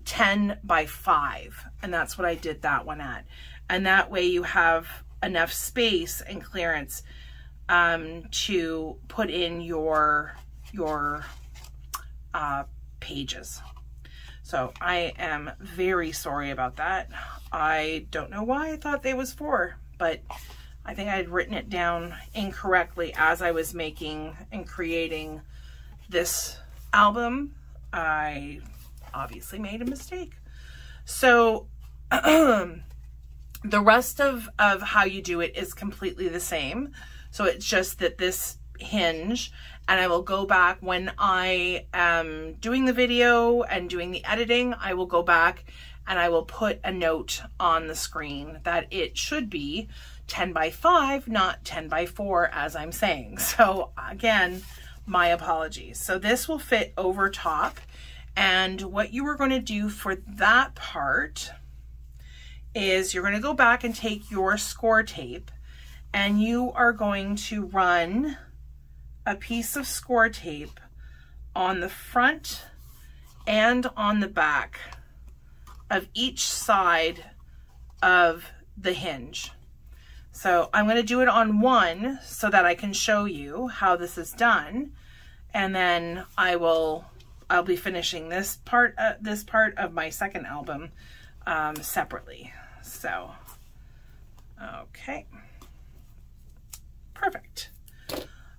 10 by 5. And that's what I did that one at. And that way you have enough space and clearance to put in your pages. So I am very sorry about that. I don't know why I thought they was 4, but I think I had written it down incorrectly as I was making and creating this album. I obviously made a mistake. So the rest of how you do it is completely the same. So it's just that this hinge, and I will go back when I am doing the video and doing the editing, I will go back and I will put a note on the screen that it should be 10 by 5, not 10 by 4 as I'm saying. So again, my apologies. So this will fit over top, and what you are going to do for that part is you're going to go back and take your score tape, and you are going to run a piece of score tape on the front and on the back of each side of the hinge. So I'm going to do it on one so that I can show you how this is done, and then I'll be finishing this part of my second album separately. So okay, perfect.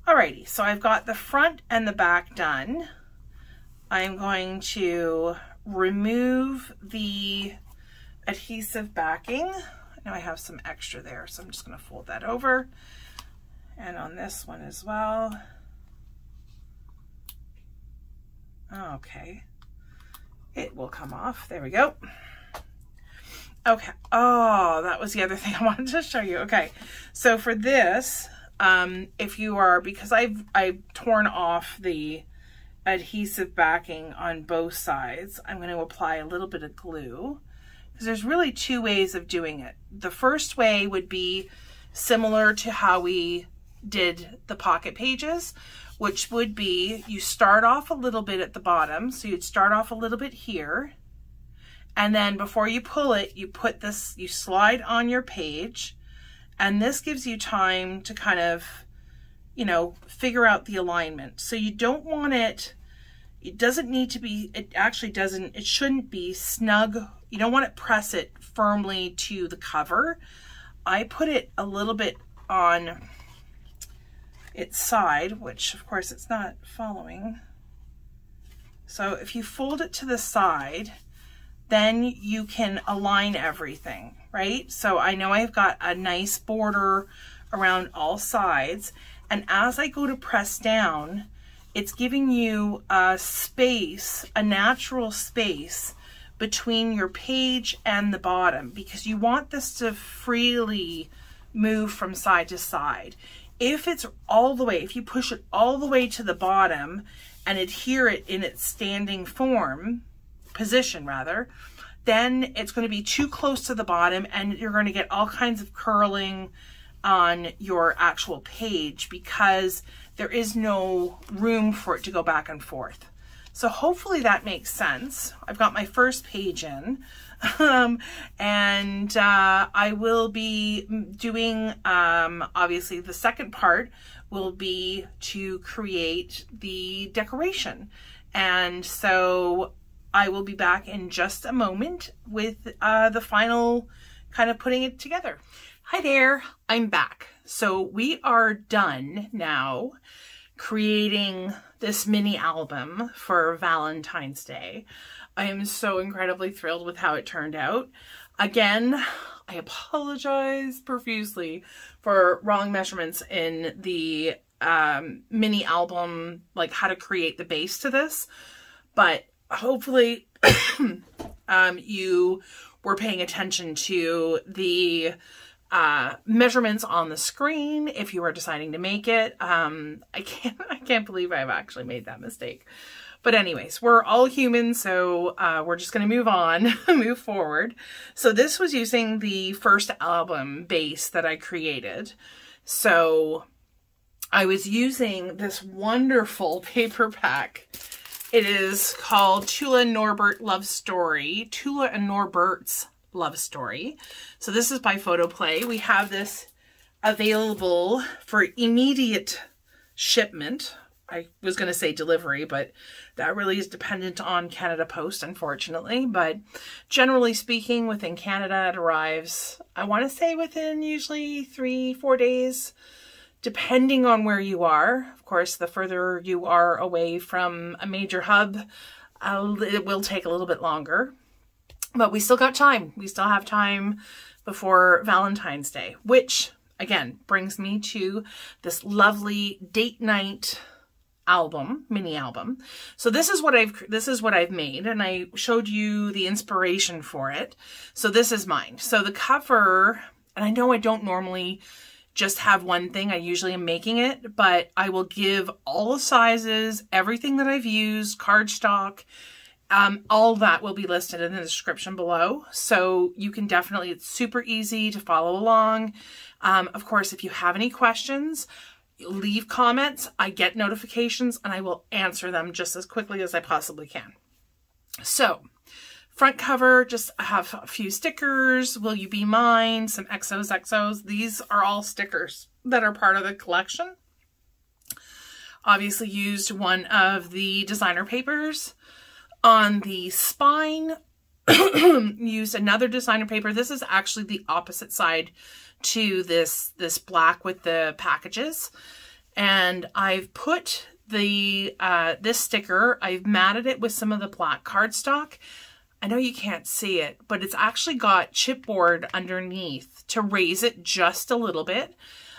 Alrighty, so I've got the front and the back done. I'm going to remove the adhesive backing. Now I have some extra there, so I'm just going to fold that over. And on this one as well. Okay, it will come off. There we go. Okay. Oh, that was the other thing I wanted to show you. Okay. So for this, if you are, because I've torn off the adhesive backing on both sides, I'm going to apply a little bit of glue, because there's really two ways of doing it. The first way would be similar to how we did the pocket pages, which would be you start off a little bit at the bottom. So you'd start off a little bit here. And then before you pull it, you put this, you slide on your page, and this gives you time to kind of, you know, figure out the alignment. So you don't want it, it doesn't need to be, it actually doesn't, it shouldn't be snug. You don't want to press it firmly to the cover. I put it a little bit on its side, which of course it's not following. So if you fold it to the side, then you can align everything, right? So I know I've got a nice border around all sides, and as I go to press down, it's giving you a space, a natural space between your page and the bottom, because you want this to freely move from side to side. If it's all the way, if you push it all the way to the bottom and adhere it in its standing position rather, then it's going to be too close to the bottom and you're going to get all kinds of curling on your actual page, because there is no room for it to go back and forth. So hopefully that makes sense. I've got my first page in, and I will be doing, obviously the second part will be to create the decoration. And so I will be back in just a moment with the final kind of putting it together. Hi there, I'm back. So we are done now creating this mini album for Valentine's Day. I am so incredibly thrilled with how it turned out. Again, I apologize profusely for wrong measurements in the mini album, like how to create the base to this, but hopefully you were paying attention to the measurements on the screen if you are deciding to make it. I can't believe I've actually made that mistake. But anyways, we're all human, so we're just going to move on, move forward. So this was using the first album base that I created. So I was using this wonderful paper pack. It is called Tula and Norbert's Love Story. So this is by Photoplay. We have this available for immediate shipment. I was going to say delivery, but that really is dependent on Canada Post, unfortunately. But generally speaking, within Canada, it arrives, I want to say within usually 3-4 days, depending on where you are. Of course, the further you are away from a major hub, it will take a little bit longer. But we still got time. We still have time before Valentine's Day, which again brings me to this lovely date night album, mini album. So this is what I've made, and I showed you the inspiration for it. So this is mine. So the cover, and I know I don't normally just have one thing, I usually am making it, but I will give all the sizes, everything that I've used, cardstock, all that will be listed in the description below. So you can definitely, it's super easy to follow along. Of course, if you have any questions, leave comments. I get notifications and I will answer them just as quickly as I possibly can. So front cover, just have a few stickers. Will you be mine? Some XOXOs. These are all stickers that are part of the collection. Obviously used one of the designer papers. On the spine, used another designer paper. This is actually the opposite side to this black with the packages. And I've put the this sticker, I've matted it with some of the black cardstock. I know you can't see it, but it's actually got chipboard underneath to raise it just a little bit.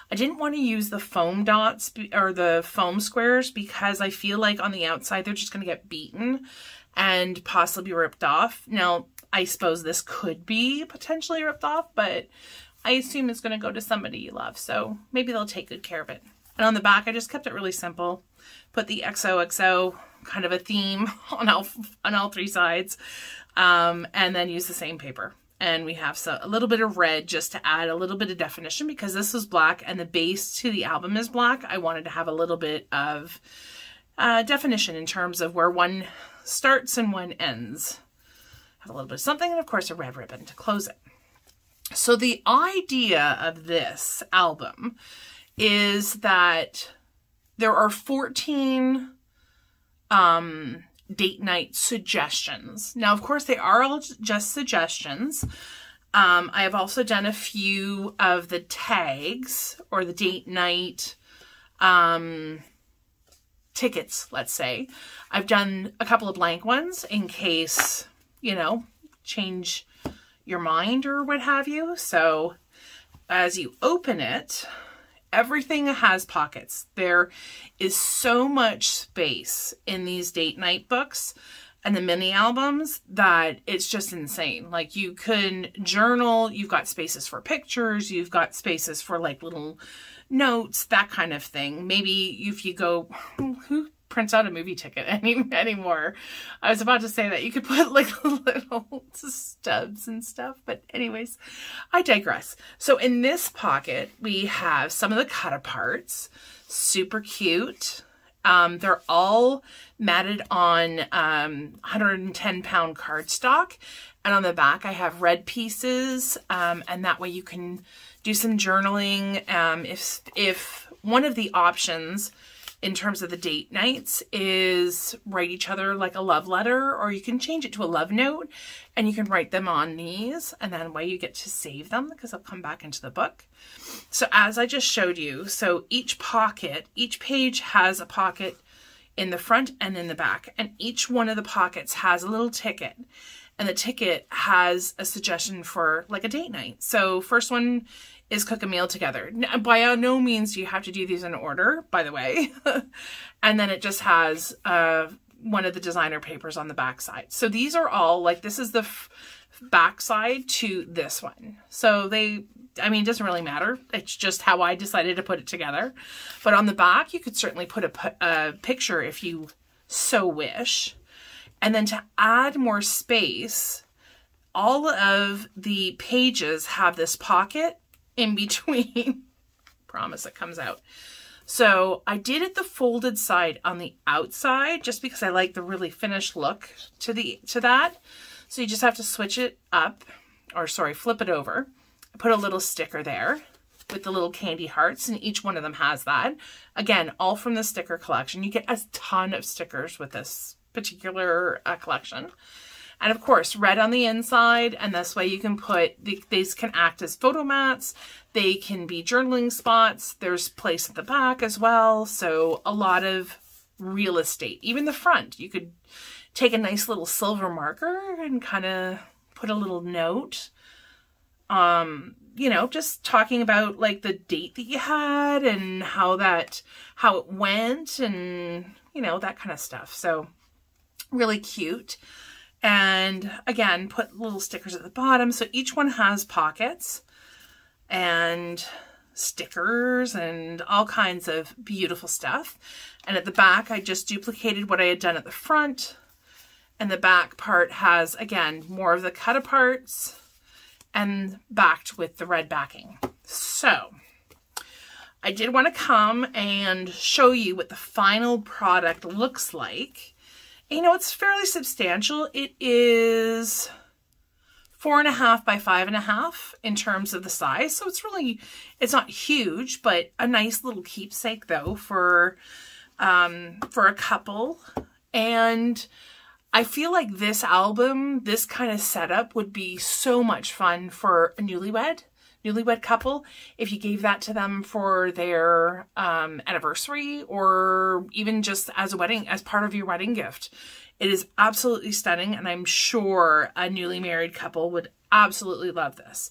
I didn't want to use the foam dots or the foam squares because I feel like on the outside they're just going to get beaten and possibly ripped off. Now, I suppose this could be potentially ripped off, but I assume it's going to go to somebody you love. So maybe they'll take good care of it. And on the back, I just kept it really simple. Put the XOXO kind of a theme on all three sides. And then use the same paper. And we have a little bit of red just to add a little bit of definition, because this is black and the base to the album is black. I wanted to have a little bit of definition in terms of where one starts and one ends. Have a little bit of something, and of course a red ribbon to close it. So the idea of this album is that there are 14 date night suggestions. Now, of course, they are all just suggestions. I have also done a few of the tags or the date night tickets, let's say. I've done a couple of blank ones in case, you know, change your mind or what have you. So as you open it, everything has pockets. There is so much space in these date night books and the mini albums that it's just insane. Like, you can journal, you've got spaces for pictures, you've got spaces for like little notes, that kind of thing. Maybe if you go, who prints out a movie ticket anymore? I was about to say that you could put like little stubs and stuff, but anyways, I digress. So in this pocket, we have some of the cut aparts, super cute. They're all matted on 110-pound cardstock, and on the back I have red pieces, and that way you can do some journaling. If one of the options in terms of the date nights is write each other like a love letter, or you can change it to a love note and you can write them on these, and then way you get to save them because they'll come back into the book. So as I just showed you, so each page has a pocket in the front and in the back, and each one of the pockets has a little ticket, and the ticket has a suggestion for like a date night. So first one is cook a meal together. By no means do you have to do these in order, by the way. And then it just has one of the designer papers on the back side. So these are all like, this is the back side to this one. So it doesn't really matter. It's just how I decided to put it together. But on the back, you could certainly put a picture if you so wish. And then to add more space, all of the pages have this pocket in between. Promise it comes out. So I did it the folded side on the outside just because I like the really finished look to that. So you just have to switch it up, or sorry, flip it over. I put a little sticker there with the little candy hearts, and each one of them has that. Again, all from the sticker collection. You get a ton of stickers with this particular collection. And of course, red on the inside, and this way you can put, these can act as photo mats, they can be journaling spots, there's place at the back as well, so a lot of real estate. Even the front, you could take a nice little silver marker and kind of put a little note, you know, just talking about like the date that you had and how it went, and you know, that kind of stuff. So really cute. And again, put little stickers at the bottom. So each one has pockets and stickers and all kinds of beautiful stuff. And at the back, I just duplicated what I had done at the front. And the back part has, again, more of the cut aparts and backed with the red backing. So I did want to come and show you what the final product looks like. You know, it's fairly substantial. It is 4.5 by 5.5 in terms of the size. So it's not huge, but a nice little keepsake though for a couple. And I feel like this album, this kind of setup would be so much fun for a newlywed couple if you gave that to them for their anniversary, or even just as part of your wedding gift. It is absolutely stunning, and I'm sure a newly married couple would absolutely love this.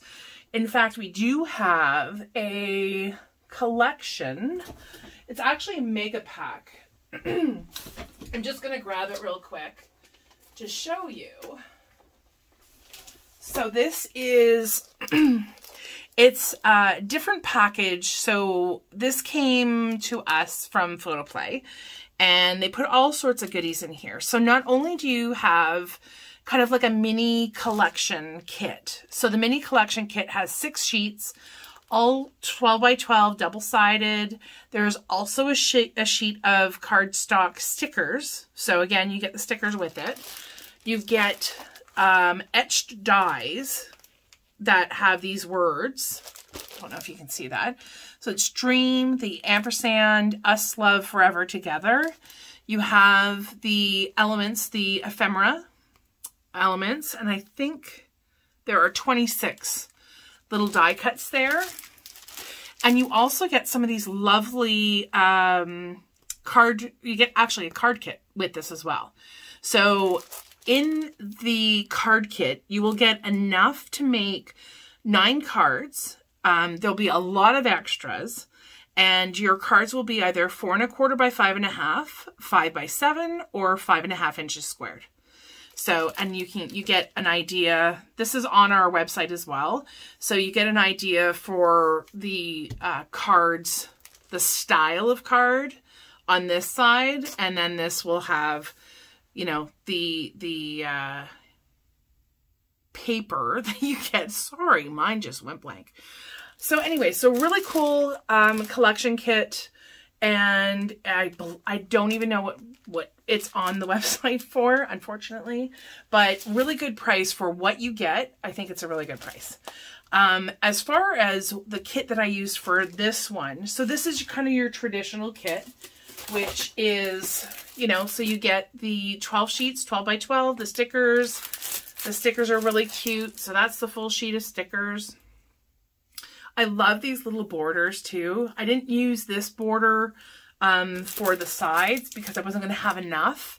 In fact, we do have a collection. It's actually a mega pack. I'm just going to grab it real quick to show you. So this is, it's a different package. So this came to us from Photoplay, and they put all sorts of goodies in here. So not only do you have kind of like a mini collection kit. So the mini collection kit has 6 sheets, all 12 by 12, double-sided. There's also a sheet of cardstock stickers. So again, you get the stickers with it. You get etched dies that have these words. I don't know if you can see that. So it's Dream, the ampersand, Us Love Forever Together. You have the elements, the ephemera elements, and I think there are 26 little die cuts there. And you also get some of these lovely you get actually a card kit with this as well. So in the card kit, you will get enough to make 9 cards. There'll be a lot of extras, and your cards will be either 4 1/4 by 5 1/2, 5 by 7, or 5 1/2 inches squared. So, and you get an idea. This is on our website as well. So you get an idea for the cards, the style of card on this side. And then this will have, you know, the paper that you get. Sorry, mine just went blank. So anyway, so really cool collection kit. And I don't even know what it's on the website for, unfortunately, but really good price for what you get. I think it's a really good price. As far as the kit that I used for this one, so this is kind of your traditional kit, which is, you know, so you get the 12 sheets, 12 by 12, the stickers. The stickers are really cute. So that's the full sheet of stickers. I love these little borders too. I didn't use this border for the sides because I wasn't going to have enough,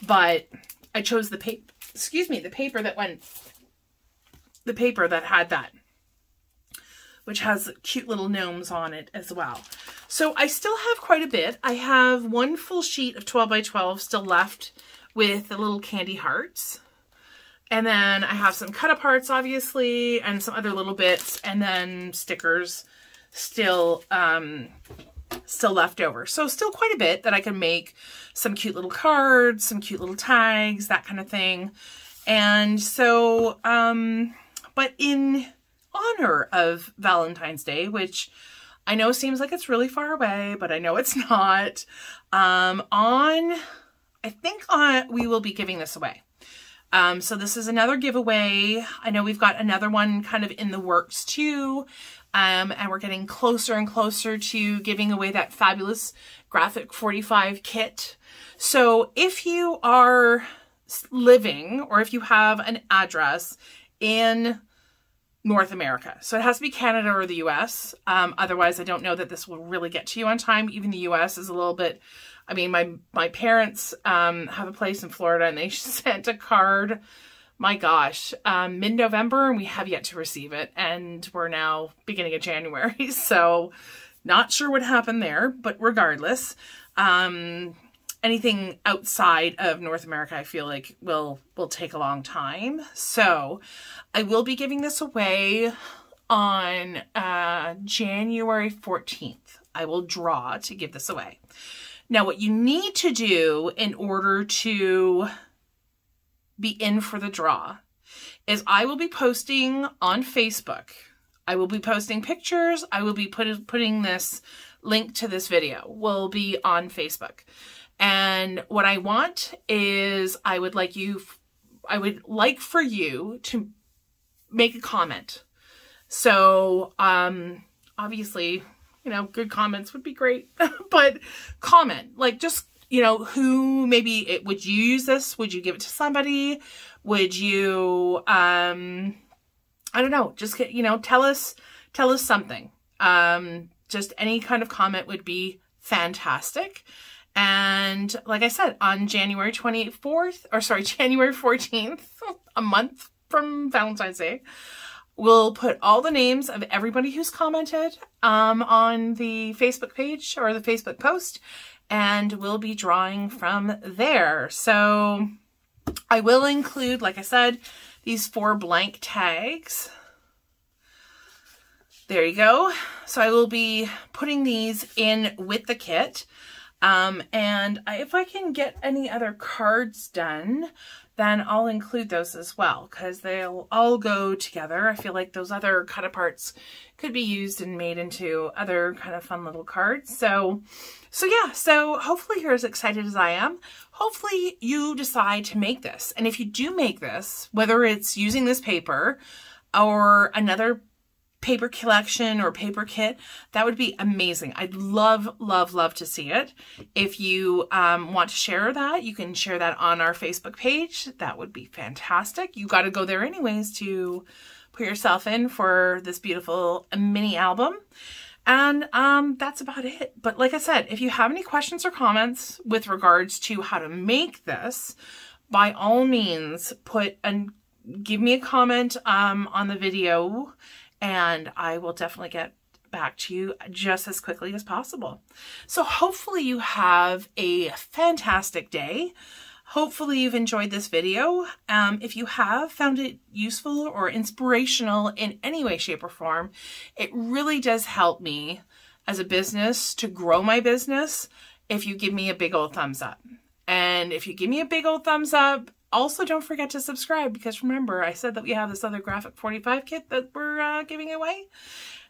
but I chose the paper, the paper that had that, which has cute little gnomes on it as well. So I still have quite a bit. I have 1 full sheet of 12 by 12 still left with the little candy hearts. And then I have some cut aparts, obviously, and some other little bits, and then stickers still left over. So still quite a bit that I can make some cute little cards, some cute little tags, that kind of thing. And so, but in honor of Valentine's Day, which I know seems like it's really far away, but I know it's not, we will be giving this away. So this is another giveaway. I know we've got another one kind of in the works too. And we're getting closer and closer to giving away that fabulous Graphic 45 kit. So if you are living, or if you have an address in North America, so it has to be Canada or the US. Otherwise, I don't know that this will really get to you on time. Even the US is a little bit, I mean, my parents have a place in Florida, and they sent a card, my gosh, mid-November, and we have yet to receive it. And we're now beginning of January, so not sure what happened there. But regardless, anything outside of North America, I feel like will take a long time. So I will be giving this away on January 14th. I will draw to give this away. Now, what you need to do in order to be in for the draw is I will be posting on Facebook. I will be posting pictures. I will be putting this link to this video will be on Facebook. And what I want is I would like for you to make a comment. So, obviously, you know, good comments would be great, but comment, like, just, you know, who maybe would you use this? Would you give it to somebody? Would you, I don't know, just get, you know, tell us something. Just any kind of comment would be fantastic. And like I said, on January 14th, a month from Valentine's Day, we'll put all the names of everybody who's commented on the Facebook page or the Facebook post, and we'll be drawing from there. So I will include, like I said, these 4 blank tags. There you go. So I will be putting these in with the kit. If I can get any other cards done, then I'll include those as well, because they'll all go together. I feel like those other cut aparts could be used and made into other kind of fun little cards. So yeah, so hopefully you're as excited as I am. Hopefully you decide to make this. And if you do make this, whether it's using this paper or another paper collection or paper kit, that would be amazing. I'd love, love, love to see it. If you want to share that, you can share that on our Facebook page. That would be fantastic. You got to go there anyways to put yourself in for this beautiful mini album. And that's about it. But like I said, if you have any questions or comments with regards to how to make this, by all means, give me a comment on the video, and I will definitely get back to you just as quickly as possible. So hopefully you have a fantastic day. Hopefully you've enjoyed this video. If you have found it useful or inspirational in any way, shape, or form, it really does help me as a business to grow my business if you give me a big old thumbs up. And if you give me a big old thumbs up, also don't forget to subscribe, because remember I said that we have this other graphic 45 kit that we're giving away.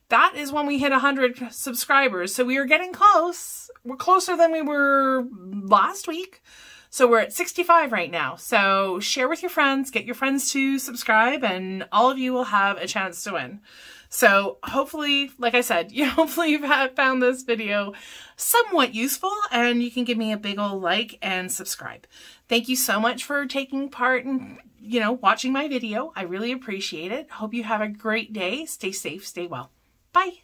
That is when we hit 100 subscribers. So we are getting close. We're closer than we were last week. So we're at 65 right now. So share with your friends, get your friends to subscribe, and all of you will have a chance to win. So hopefully, like I said, hopefully you've found this video somewhat useful, and you can give me a big old like and subscribe. Thank you so much for taking part in, watching my video. I really appreciate it. Hope you have a great day. Stay safe, stay well. Bye.